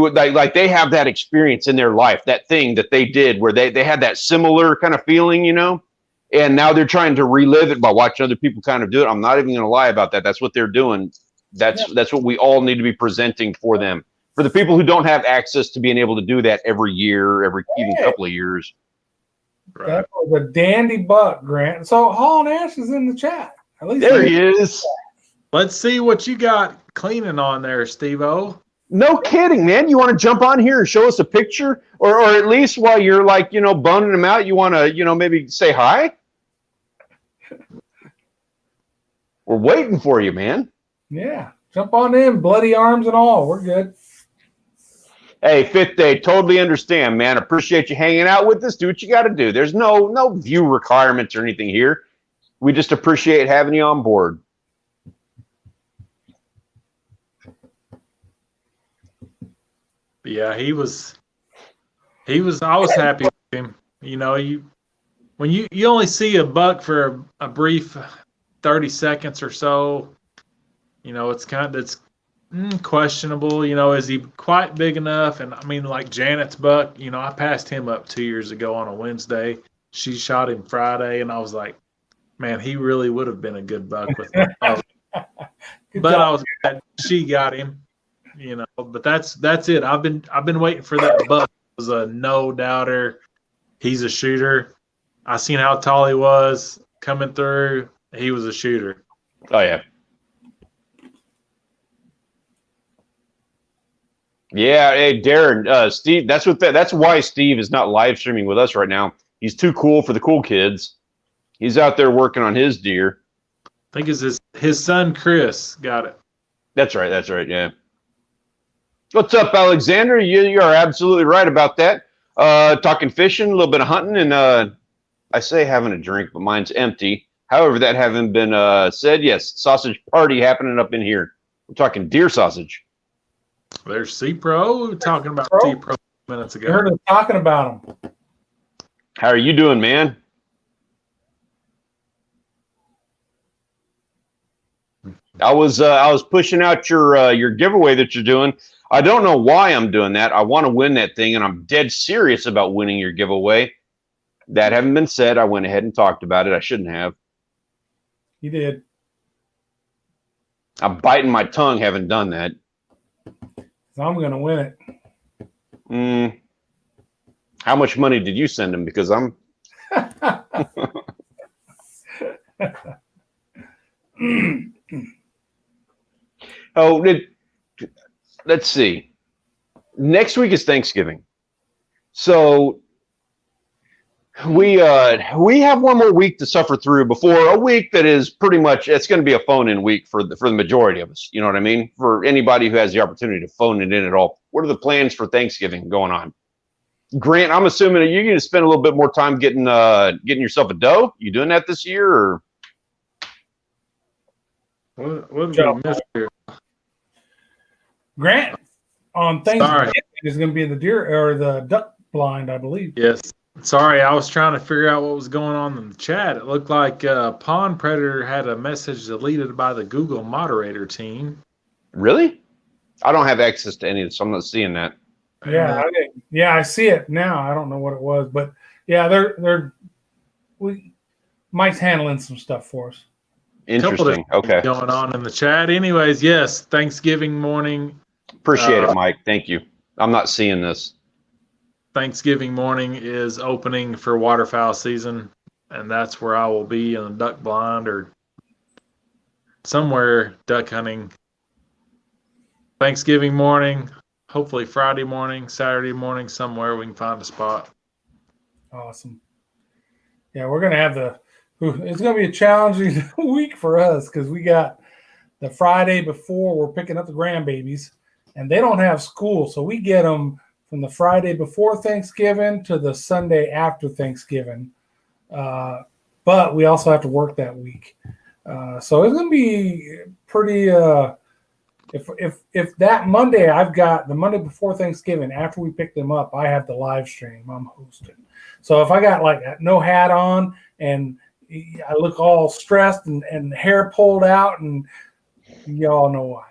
like they have that experience in their life, that thing that they did where they had that similar kind of feeling, and now they're trying to relive it by watching other people kind of do it. I'm not even going to lie about that. That's what they're doing. That's what we all need to be presenting for them. For the people who don't have access to being able to do that every year, even couple of years. Right. That was a dandy buck, Grant. So Haulin Ash is in the chat. At least there he is. Let's see what you got cleaning on there, Steve-O. No kidding, man. You want to jump on here and show us a picture? Or at least while you're like, boning them out, you want to, maybe say hi? We're waiting for you, man. Yeah. Jump on in, bloody arms and all. We're good. Hey, Fifth Day, totally understand, man. Appreciate you hanging out with us. Do what you got to do. There's no view requirements or anything here. We just appreciate having you on board. Yeah, I was happy with him. When you only see a buck for a brief 30 seconds or so, it's questionable. Is he quite big enough? And I mean, like Janet's buck, I passed him up 2 years ago on a Wednesday. She shot him Friday, and I was like, man, he really would have been a good buck with him. But I was glad she got him. But that's it. I've been waiting for that buck. It was a no doubter. He's a shooter. I seen how tall he was coming through. He was a shooter. Oh yeah. Yeah, hey Darren, Steve. That's why Steve is not live streaming with us right now. He's too cool for the cool kids. He's out there working on his deer. I think it's his son Chris got it. That's right. Yeah. What's up, Alexander? You are absolutely right about that. Talking fishing, a little bit of hunting, and I say having a drink, but mine's empty. However, that having been said, yes, sausage party happening up in here. We're talking deer sausage. There's C-Pro. We were talking about C-Pro minutes ago. I heard us talking about him. How are you doing, man? I was pushing out your giveaway that you're doing. I don't know why I'm doing that. I want to win that thing, and I'm dead serious about winning your giveaway. That having been said, I went ahead and talked about it. I shouldn't have. You did. I'm biting my tongue having done that. So I'm going to win it. How much money did you send him? Because I'm. Let's see. Next week is Thanksgiving, so we have one more week to suffer through before a week that is pretty much, it's going to be a phone-in week for the majority of us. You know what I mean? For anybody who has the opportunity to phone it in at all. What are the plans for Thanksgiving going on? Grant, I'm assuming that you're going to spend a little bit more time getting yourself a doe. You doing that this year, or what did we miss here? Grant on Thanksgiving is going to be the deer or the duck blind, I believe. Yes. Sorry, I was trying to figure out what was going on in the chat. It looked like Pond Predator had a message deleted by the Google moderator team. Really? I don't have access to any of this, so I'm not seeing that. Yeah, I see it now. I don't know what it was, but yeah, Mike's handling some stuff for us. Interesting. Okay. Going on in the chat. Anyways, yes, Thanksgiving morning. Appreciate it, Mike. Thank you. I'm not seeing this. Thanksgiving morning is opening for waterfowl season, and that's where I will be in the duck blind or somewhere duck hunting. Thanksgiving morning, hopefully Friday morning, Saturday morning, somewhere we can find a spot. Awesome. Yeah, we're going to have it's going to be a challenging week for us because we got the Friday before we're picking up the grandbabies, and they don't have school, so we get them from the Friday before Thanksgiving to the Sunday after Thanksgiving. But we also have to work that week. So it's going to be pretty, if that Monday, I've got the Monday before Thanksgiving, after we pick them up, I have the live stream I'm hosting. So if I got like no hat on and I look all stressed and hair pulled out, and y'all know why.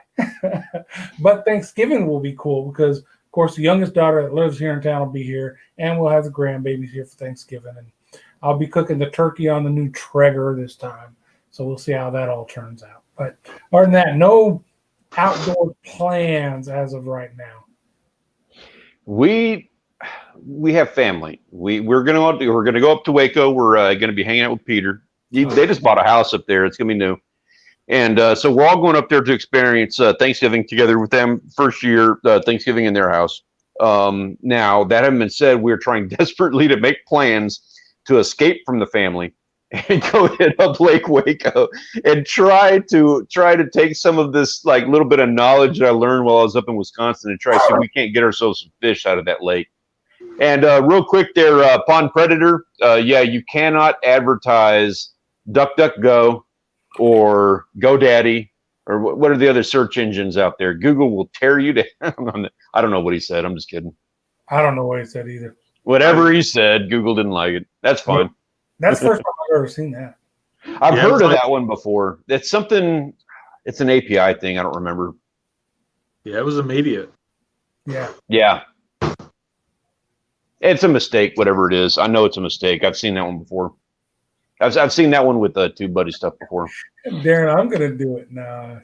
But Thanksgiving will be cool because, of course, the youngest daughter that lives here in town will be here, and we'll have the grandbabies here for Thanksgiving. And I'll be cooking the turkey on the new Traeger this time. So we'll see how that all turns out. But other than that, no outdoor plans as of right now. We have family. We're gonna go up to Waco. We're gonna be hanging out with Peter. They just bought a house up there. It's gonna be new. And so we're all going up there to experience Thanksgiving together with them. First year Thanksgiving in their house. Now, that having been said, we're trying desperately to make plans to escape from the family and go hit up Lake Waco and try to take some of this like little bit of knowledge that I learned while I was up in Wisconsin and try to see if we can't get ourselves some fish out of that lake. And real quick there, Pond Predator, yeah, you cannot advertise DuckDuckGo or GoDaddy, or what are the other search engines out there? Google will tear you down. I don't know what he said. I'm just kidding. I don't know what he said either. Whatever he said, Google didn't like it. That's fine. That's the first time I've ever seen that. I've heard of that one before. It's something, it's an API thing. I don't remember. Yeah, it was immediate. Yeah. Yeah. It's a mistake, whatever it is. I know it's a mistake. I've seen that one before. I've seen that one with the TubeBuddy stuff before. Darren, I'm going to do it now.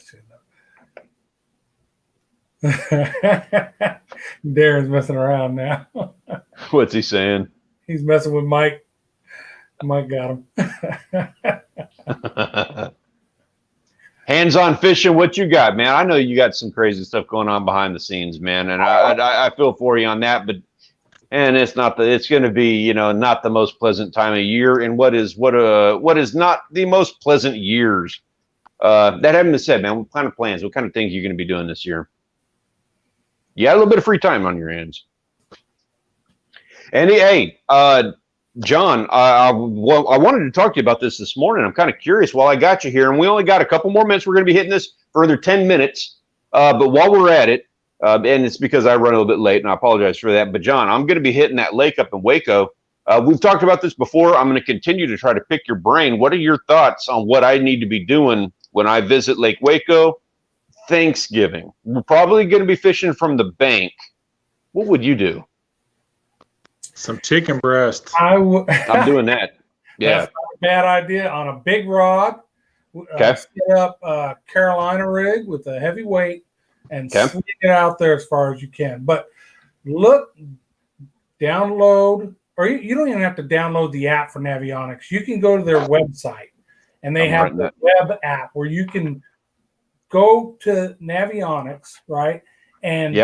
Darren's messing around now. What's he saying? He's messing with Mike. Mike got him. Hands-on fishing, what you got, man? I know you got some crazy stuff going on behind the scenes, man, and I feel for you on that. But it's going to be, you know, not the most pleasant time of year, and what is not the most pleasant years. That having been said, man, what kind of plans, what kind of things are you going to be doing this year? You got a little bit of free time on your hands. And hey, John, I wanted to talk to you about this morning. I'm kind of curious while I got you here, and we only got a couple more minutes. We're going to be hitting this for another 10 minutes. But while we're at it, and it's because I run a little bit late, and I apologize for that. But John, I'm going to be hitting that lake up in Waco. We've talked about this before. I'm going to continue to try to pick your brain. What are your thoughts on what I need to be doing when I visit Lake Waco? Thanksgiving. We're probably going to be fishing from the bank. What would you do? Some chicken breast. I'm doing that. Yeah. That's not a bad idea. On a big rod. Okay. Set up a Carolina rig with a heavy weight. and Okay. sling it out there as far as you can. But download, or you don't even have to download the app for Navionics. You can go to their website, and they have the web app where you can go to Navionics, right? And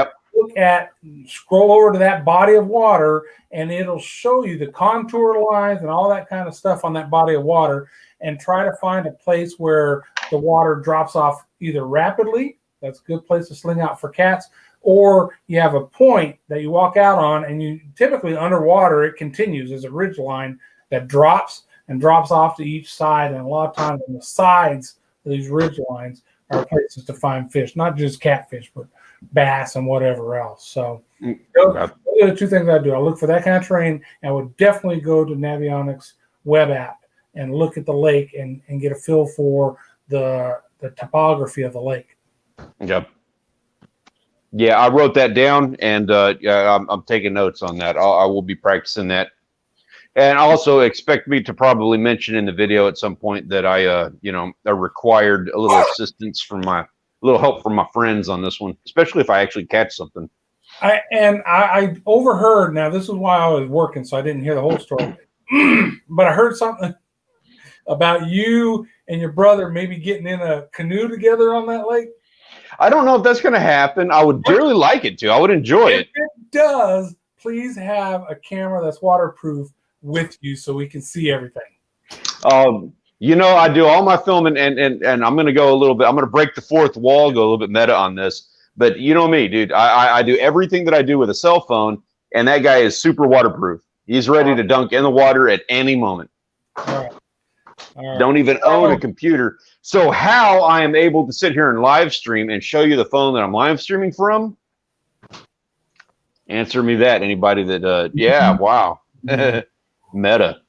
scroll over to that body of water, and it'll show you the contour lines and all that kind of stuff on that body of water, and try to find a place where the water drops off either rapidly. That's a good place to sling out for cats. Or you have a point that you walk out on, and you typically underwater, it continues as a ridge line that drops and drops off to each side. And a lot of times on the sides of these ridge lines are places to find fish, not just catfish, but bass and whatever else. So those are the two things I do. I look for that kind of terrain, and I would definitely go to Navionics web app and look at the lake and get a feel for the topography of the lake. Yep. Yeah, I wrote that down, and I'm taking notes on that. I will be practicing that, and also expect me to probably mention in the video at some point that I required a little assistance from a little help from my friends on this one, especially if I actually catch something. I overheard. Now this is why I was working, so I didn't hear the whole story, but I heard something about you and your brother maybe getting in a canoe together on that lake. I don't know if that's going to happen. I would dearly like it to. I would enjoy it. If it does, please have a camera that's waterproof with you so we can see everything. I do all my filming, and I'm going to go a little bit. I'm going to break the fourth wall, go a little bit meta on this. But you know me, dude. I do everything that I do with a cell phone, and that guy is super waterproof. He's ready to dunk in the water at any moment. All right. Don't even own a computer. So how I am able to sit here and live stream and show you the phone that I'm live streaming from? Answer me that. Anybody that, wow. Meta.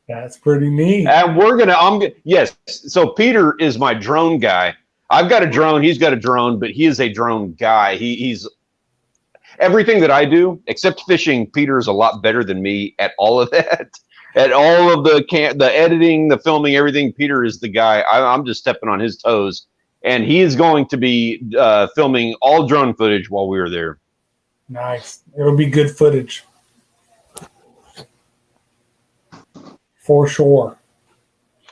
That's pretty neat. And yes. So Peter is my drone guy. I've got a drone. He's got a drone, but he is a drone guy. He's everything that I do, except fishing. Peter is a lot better than me at all of that. At all of the editing, the filming, everything, Peter is the guy. I'm just stepping on his toes. And he is going to be filming all drone footage while we are there. Nice. It'll be good footage. For sure.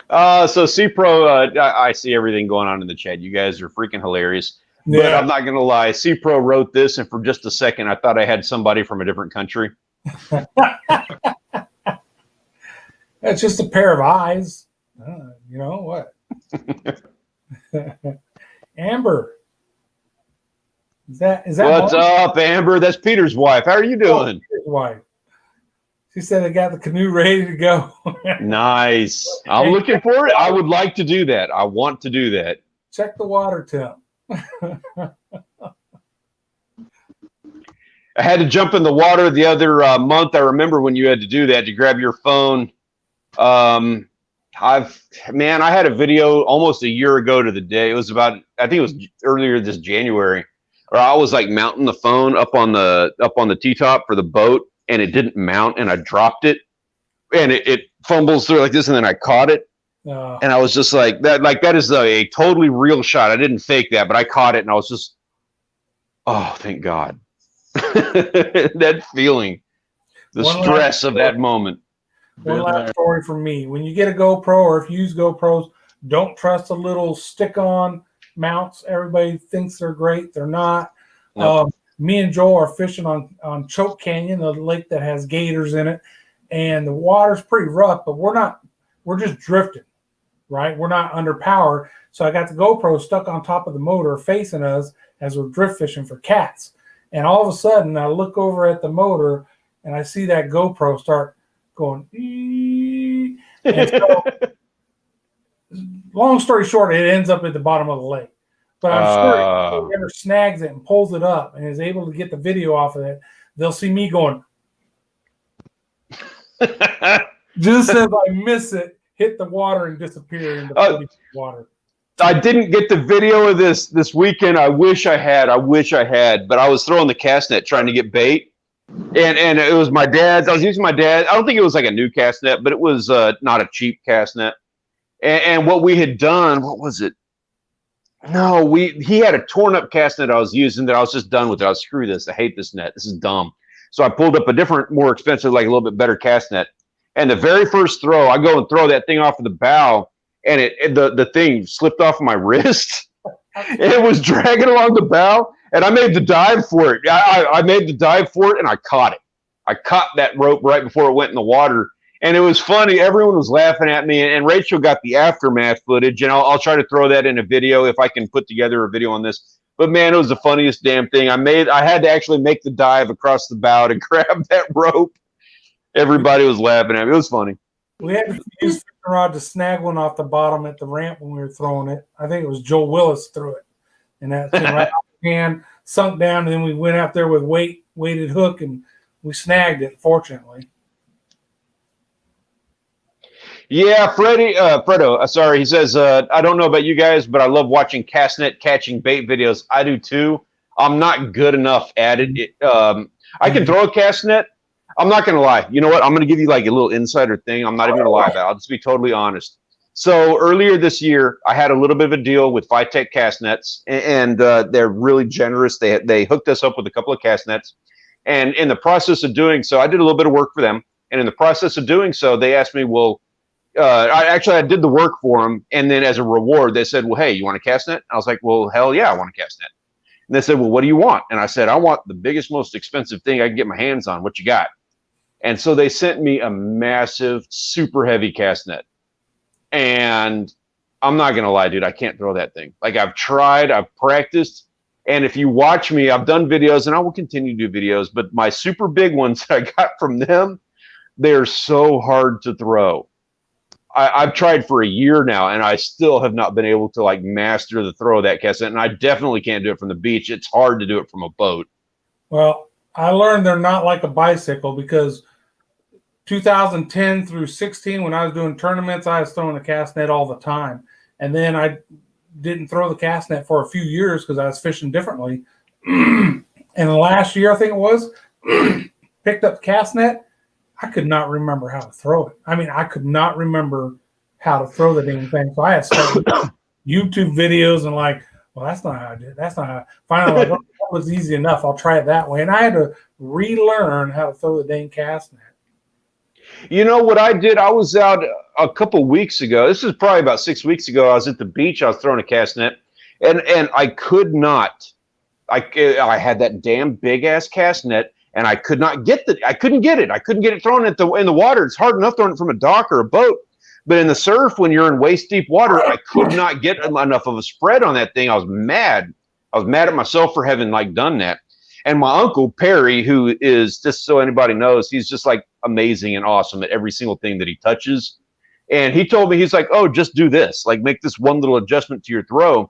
So C-Pro, I see everything going on in the chat. You guys are freaking hilarious. Yeah. But I'm not going to lie. C-Pro wrote this, and for just a second, I thought I had somebody from a different country. It's just a pair of eyes. You know what? Amber. Is that What's up, Amber? That's Peter's wife. How are you doing? Peter's wife. She said they got the canoe ready to go. Nice. I'm looking for it. I would like to do that. I want to do that. Check the water temp. I had to jump in the water the other month. I remember when you had to do that, to grab your phone. I had a video almost a year ago to the day. It was I think it was earlier this January, where I was like mounting the phone up on the T-top for the boat, and it didn't mount, and I dropped it, and it fumbles through like this, and then I caught it. And I was just like that is a totally real shot. I didn't fake that, but I caught it, and I was just, oh, thank God. That feeling, the stress of that moment. One last story from me. When you get a GoPro, or if you use GoPros, don't trust the little stick-on mounts. Everybody thinks they're great. They're not. Nope. Me and Joel are fishing on Choke Canyon, the lake that has gators in it, and the water's pretty rough, but we're just drifting, right? We're not under power. So I got the GoPro stuck on top of the motor facing us as we're drift fishing for cats. And all of a sudden, I look over at the motor, and I see that GoPro start going. And so, long story short, it ends up at the bottom of the lake. But I'm sure if whoever snags it and pulls it up and is able to get the video off of it, they'll see me going. Just as I miss it, hit the water and disappear into the water. I didn't get the video of this weekend. I wish I had, but I was throwing the cast net trying to get bait. And it was my dad's. I was using my dad. I don't think it was like a new cast net, but it was not a cheap cast net. And what we had done, what was it? No, he had a torn up cast net I was using that I was just done with it. I was screw this. I hate this net. This is dumb. So I pulled up a different, more expensive, like a little bit better cast net. And the very first throw, I go and throw that thing off of the bow, and the thing slipped off my wrist. It was dragging along the bow, and I made the dive for it. I made the dive for it, and I caught it. I caught that rope right before it went in the water. And it was funny. Everyone was laughing at me, and Rachel got the aftermath footage, and I'll try to throw that in a video if I can put together a video on this. But man, it was the funniest damn thing. I had to actually make the dive across the bow to grab that rope. Everybody was laughing at me. It was funny. We had to use the rod to snag one off the bottom at the ramp when we were throwing it. I think it was Joe Willis threw it, and that thing right off the hand sunk down. And then we went out there with weighted hook, and we snagged it. Fortunately. Yeah, Fredo, sorry. He says, I don't know about you guys, but I love watching cast net catching bait videos. I do too. I'm not good enough at it. I can throw a cast net. I'm not going to lie. You know what? I'm going to give you like a little insider thing. I'm not even going to lie about it. I'll just be totally honest. So earlier this year, I had a little bit of a deal with Phytech cast nets, and they're really generous. They hooked us up with a couple of cast nets. And in the process of doing so, I did a little bit of work for them. And in the process of doing so, they asked me, well, I did the work for them, and then as a reward, they said, well, hey, you want a cast net? I was like, well, hell yeah, I want a cast net. And they said, well, what do you want? And I said, I want the biggest, most expensive thing I can get my hands on. What you got? And so they sent me a massive, super heavy cast net. And I'm not going to lie, dude, I can't throw that thing. Like, I've tried, I've practiced. And if you watch me, I've done videos, and I will continue to do videos, but my super big ones that I got from them, they're so hard to throw. I've tried for a year now, and I still have not been able to like master the throw of that cast net. And I definitely can't do it from the beach. It's hard to do it from a boat. Well, I learned they're not like a bicycle because 2010 through 16, when I was doing tournaments, I was throwing the cast net all the time. And then I didn't throw the cast net for a few years because I was fishing differently. And last year, I think it was, picked up the cast net. I could not remember how to throw it. I mean, I could not remember how to throw the damn thing. So I had started YouTube videos and like, well, that's not how I did it. That's not how. Finally, like, oh, that was easy enough. I'll try it that way. And I had to relearn how to throw the dang cast net. You know what I did? I was out a couple weeks ago. This is probably about 6 weeks ago. I was at the beach. I was throwing a cast net, and I could not. I had that damn big ass cast net. And I could not get I couldn't get it. I couldn't get it thrown in the water. It's hard enough throwing it from a dock or a boat. But in the surf, when you're in waist deep water, I could not get enough of a spread on that thing. I was mad. I was mad at myself for having like done that. And my uncle Perry, who is, just so anybody knows, he's just like amazing and awesome at every single thing that he touches. And he told me, he's like, oh, just do this. Like, make this one little adjustment to your throw.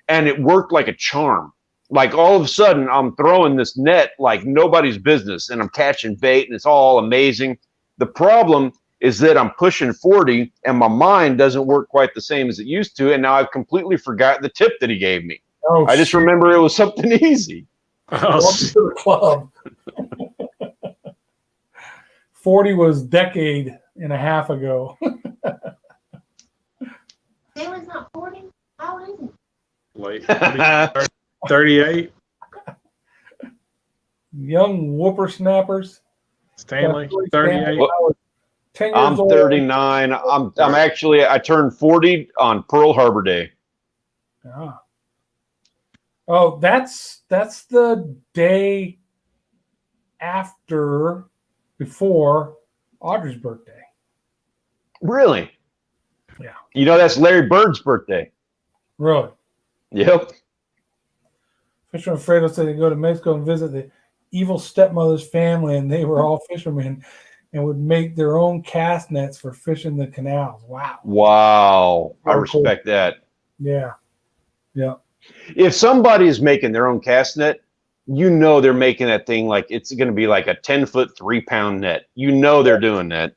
And it worked like a charm. Like, all of a sudden, I'm throwing this net like nobody's business, and I'm catching bait, and it's all amazing. The problem is that I'm pushing 40, and my mind doesn't work quite the same as it used to, and now I've completely forgotten the tip that he gave me. I just remember it was something easy. Welcome to the club. 40 was a decade and a half ago. Taylor's not 40? How old is he? Late 38. Young whippersnappers. Stanley, 38. Well, 10 years I'm old. 39. I turned 40 on Pearl Harbor Day. Ah. Oh, that's the day before Audrey's birthday. Really? Yeah. You know, that's Larry Bird's birthday. Really? Yep. Fisherman Fredo said they go to Mexico and visit the evil stepmother's family, and they were all fishermen and would make their own cast nets for fishing the canals. Wow. Wow. I Very respect that. Yeah. Yeah. If somebody is making their own cast net, you know they're making that thing like it's going to be like a 10-foot, 3-pound net. You know they're doing that.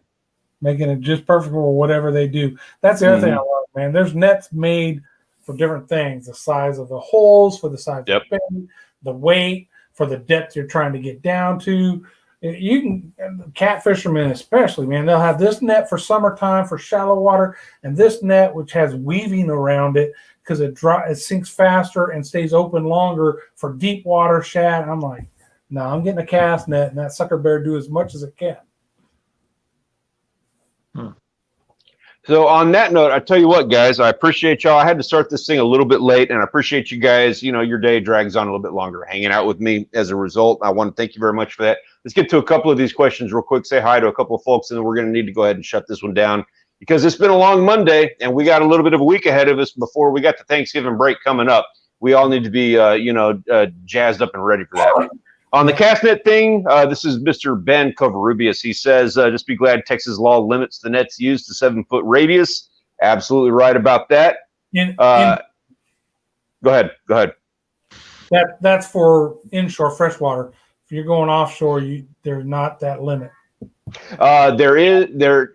Making it just perfect for whatever they do. That's the other thing I love, man. There's nets made for different things. The size of the holes, for the size of the bait, the weight, for the depth you're trying to get down to. You can, cat fishermen especially, man, they'll have this net for summertime for shallow water, and this net which has weaving around it because it sinks faster and stays open longer for deep water shad. And I'm like, no, I'm getting a cast net, and that sucker better do as much as it can. So on that note, I tell you what, guys, I appreciate y'all. I had to start this thing a little bit late, and I appreciate you guys. You know, your day drags on a little bit longer, hanging out with me as a result. I want to thank you very much for that. Let's get to a couple of these questions real quick. Say hi to a couple of folks, and then we're going to need to go ahead and shut this one down because it's been a long Monday, and we got a little bit of a week ahead of us before we got the Thanksgiving break coming up. We all need to be, jazzed up and ready for that. On the cast net thing, this is Mr. Ben Covarrubias. He says, just be glad Texas law limits the nets used to 7-foot radius. Absolutely right about that. Go ahead. That's for inshore freshwater. If you're going offshore, there's not that limit. There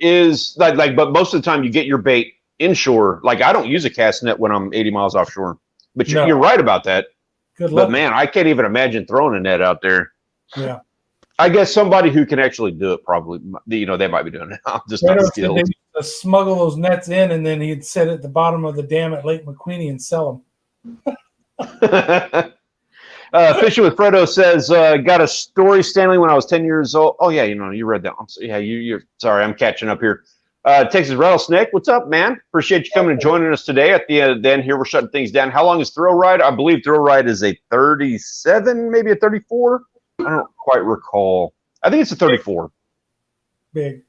is but most of the time you get your bait inshore. Like I don't use a cast net when I'm 80 miles offshore, but you're right about that. Good luck. But man, I can't even imagine throwing a net out there. Yeah. I guess somebody who can actually do it probably, they might be doing it. I'm just not skilled. They used to smuggle those nets in, and then he'd sit at the bottom of the dam at Lake McQueenie and sell them. Fishing with Fredo says, got a story, Stanley, when I was 10 years old. Oh, yeah, you read that one. You're sorry, I'm catching up here. Texas Rattlesnake, what's up, man? Appreciate you coming and joining us today. At the end here, we're shutting things down. How long is Thrill Ride? I believe Thrill Ride is a 37, maybe a 34. I don't quite recall. I think it's a 34. Big.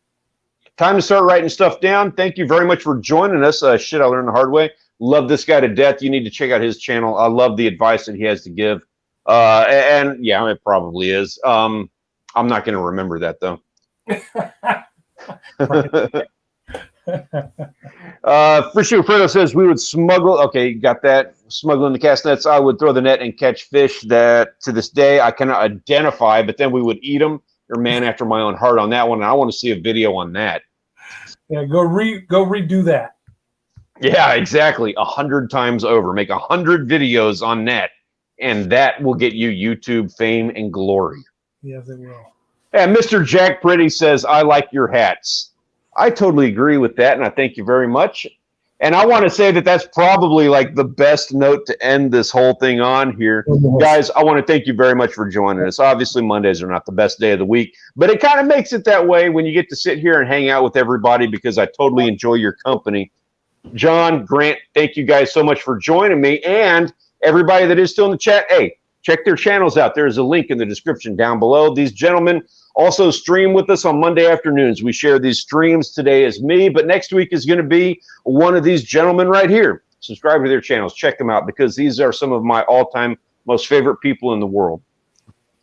Time to start writing stuff down. Thank you very much for joining us. Shit, I learned the hard way. Love this guy to death. You need to check out his channel. I love the advice that he has to give. And yeah, it probably is. I'm not going to remember that, though. Fishy Fredo says we would smuggle. Okay, got that. Smuggling the cast nets. I would throw the net and catch fish that to this day I cannot identify, but then we would eat them. You're a man after my own heart on that one, and I want to see a video on that. Yeah, go redo that. Yeah, exactly. 100 times over. Make 100 videos on net, and that will get you YouTube fame and glory. Yes, it will. And Mr. Jack Pretty says, I like your hats. I totally agree with that, and I thank you very much. And I want to say that that's probably like the best note to end this whole thing on here. Guys, I want to thank you very much for joining us. Obviously, Mondays are not the best day of the week, but it kind of makes it that way when you get to sit here and hang out with everybody because I totally enjoy your company. John, Grant, thank you guys so much for joining me. And everybody that is still in the chat, hey, check their channels out. There's a link in the description down below. These gentlemen also stream with us on Monday afternoons. We share these streams. Today is me, but next week is going to be one of these gentlemen right here. Subscribe to their channels. Check them out because these are some of my all-time most favorite people in the world.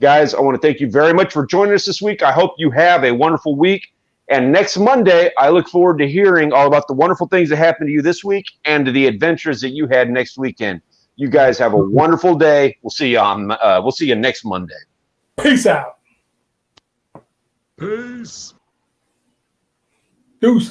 Guys, I want to thank you very much for joining us this week. I hope you have a wonderful week. And next Monday, I look forward to hearing all about the wonderful things that happened to you this week and to the adventures that you had next weekend. You guys have a wonderful day. We'll see you next Monday. Peace out. Peace. Deuce.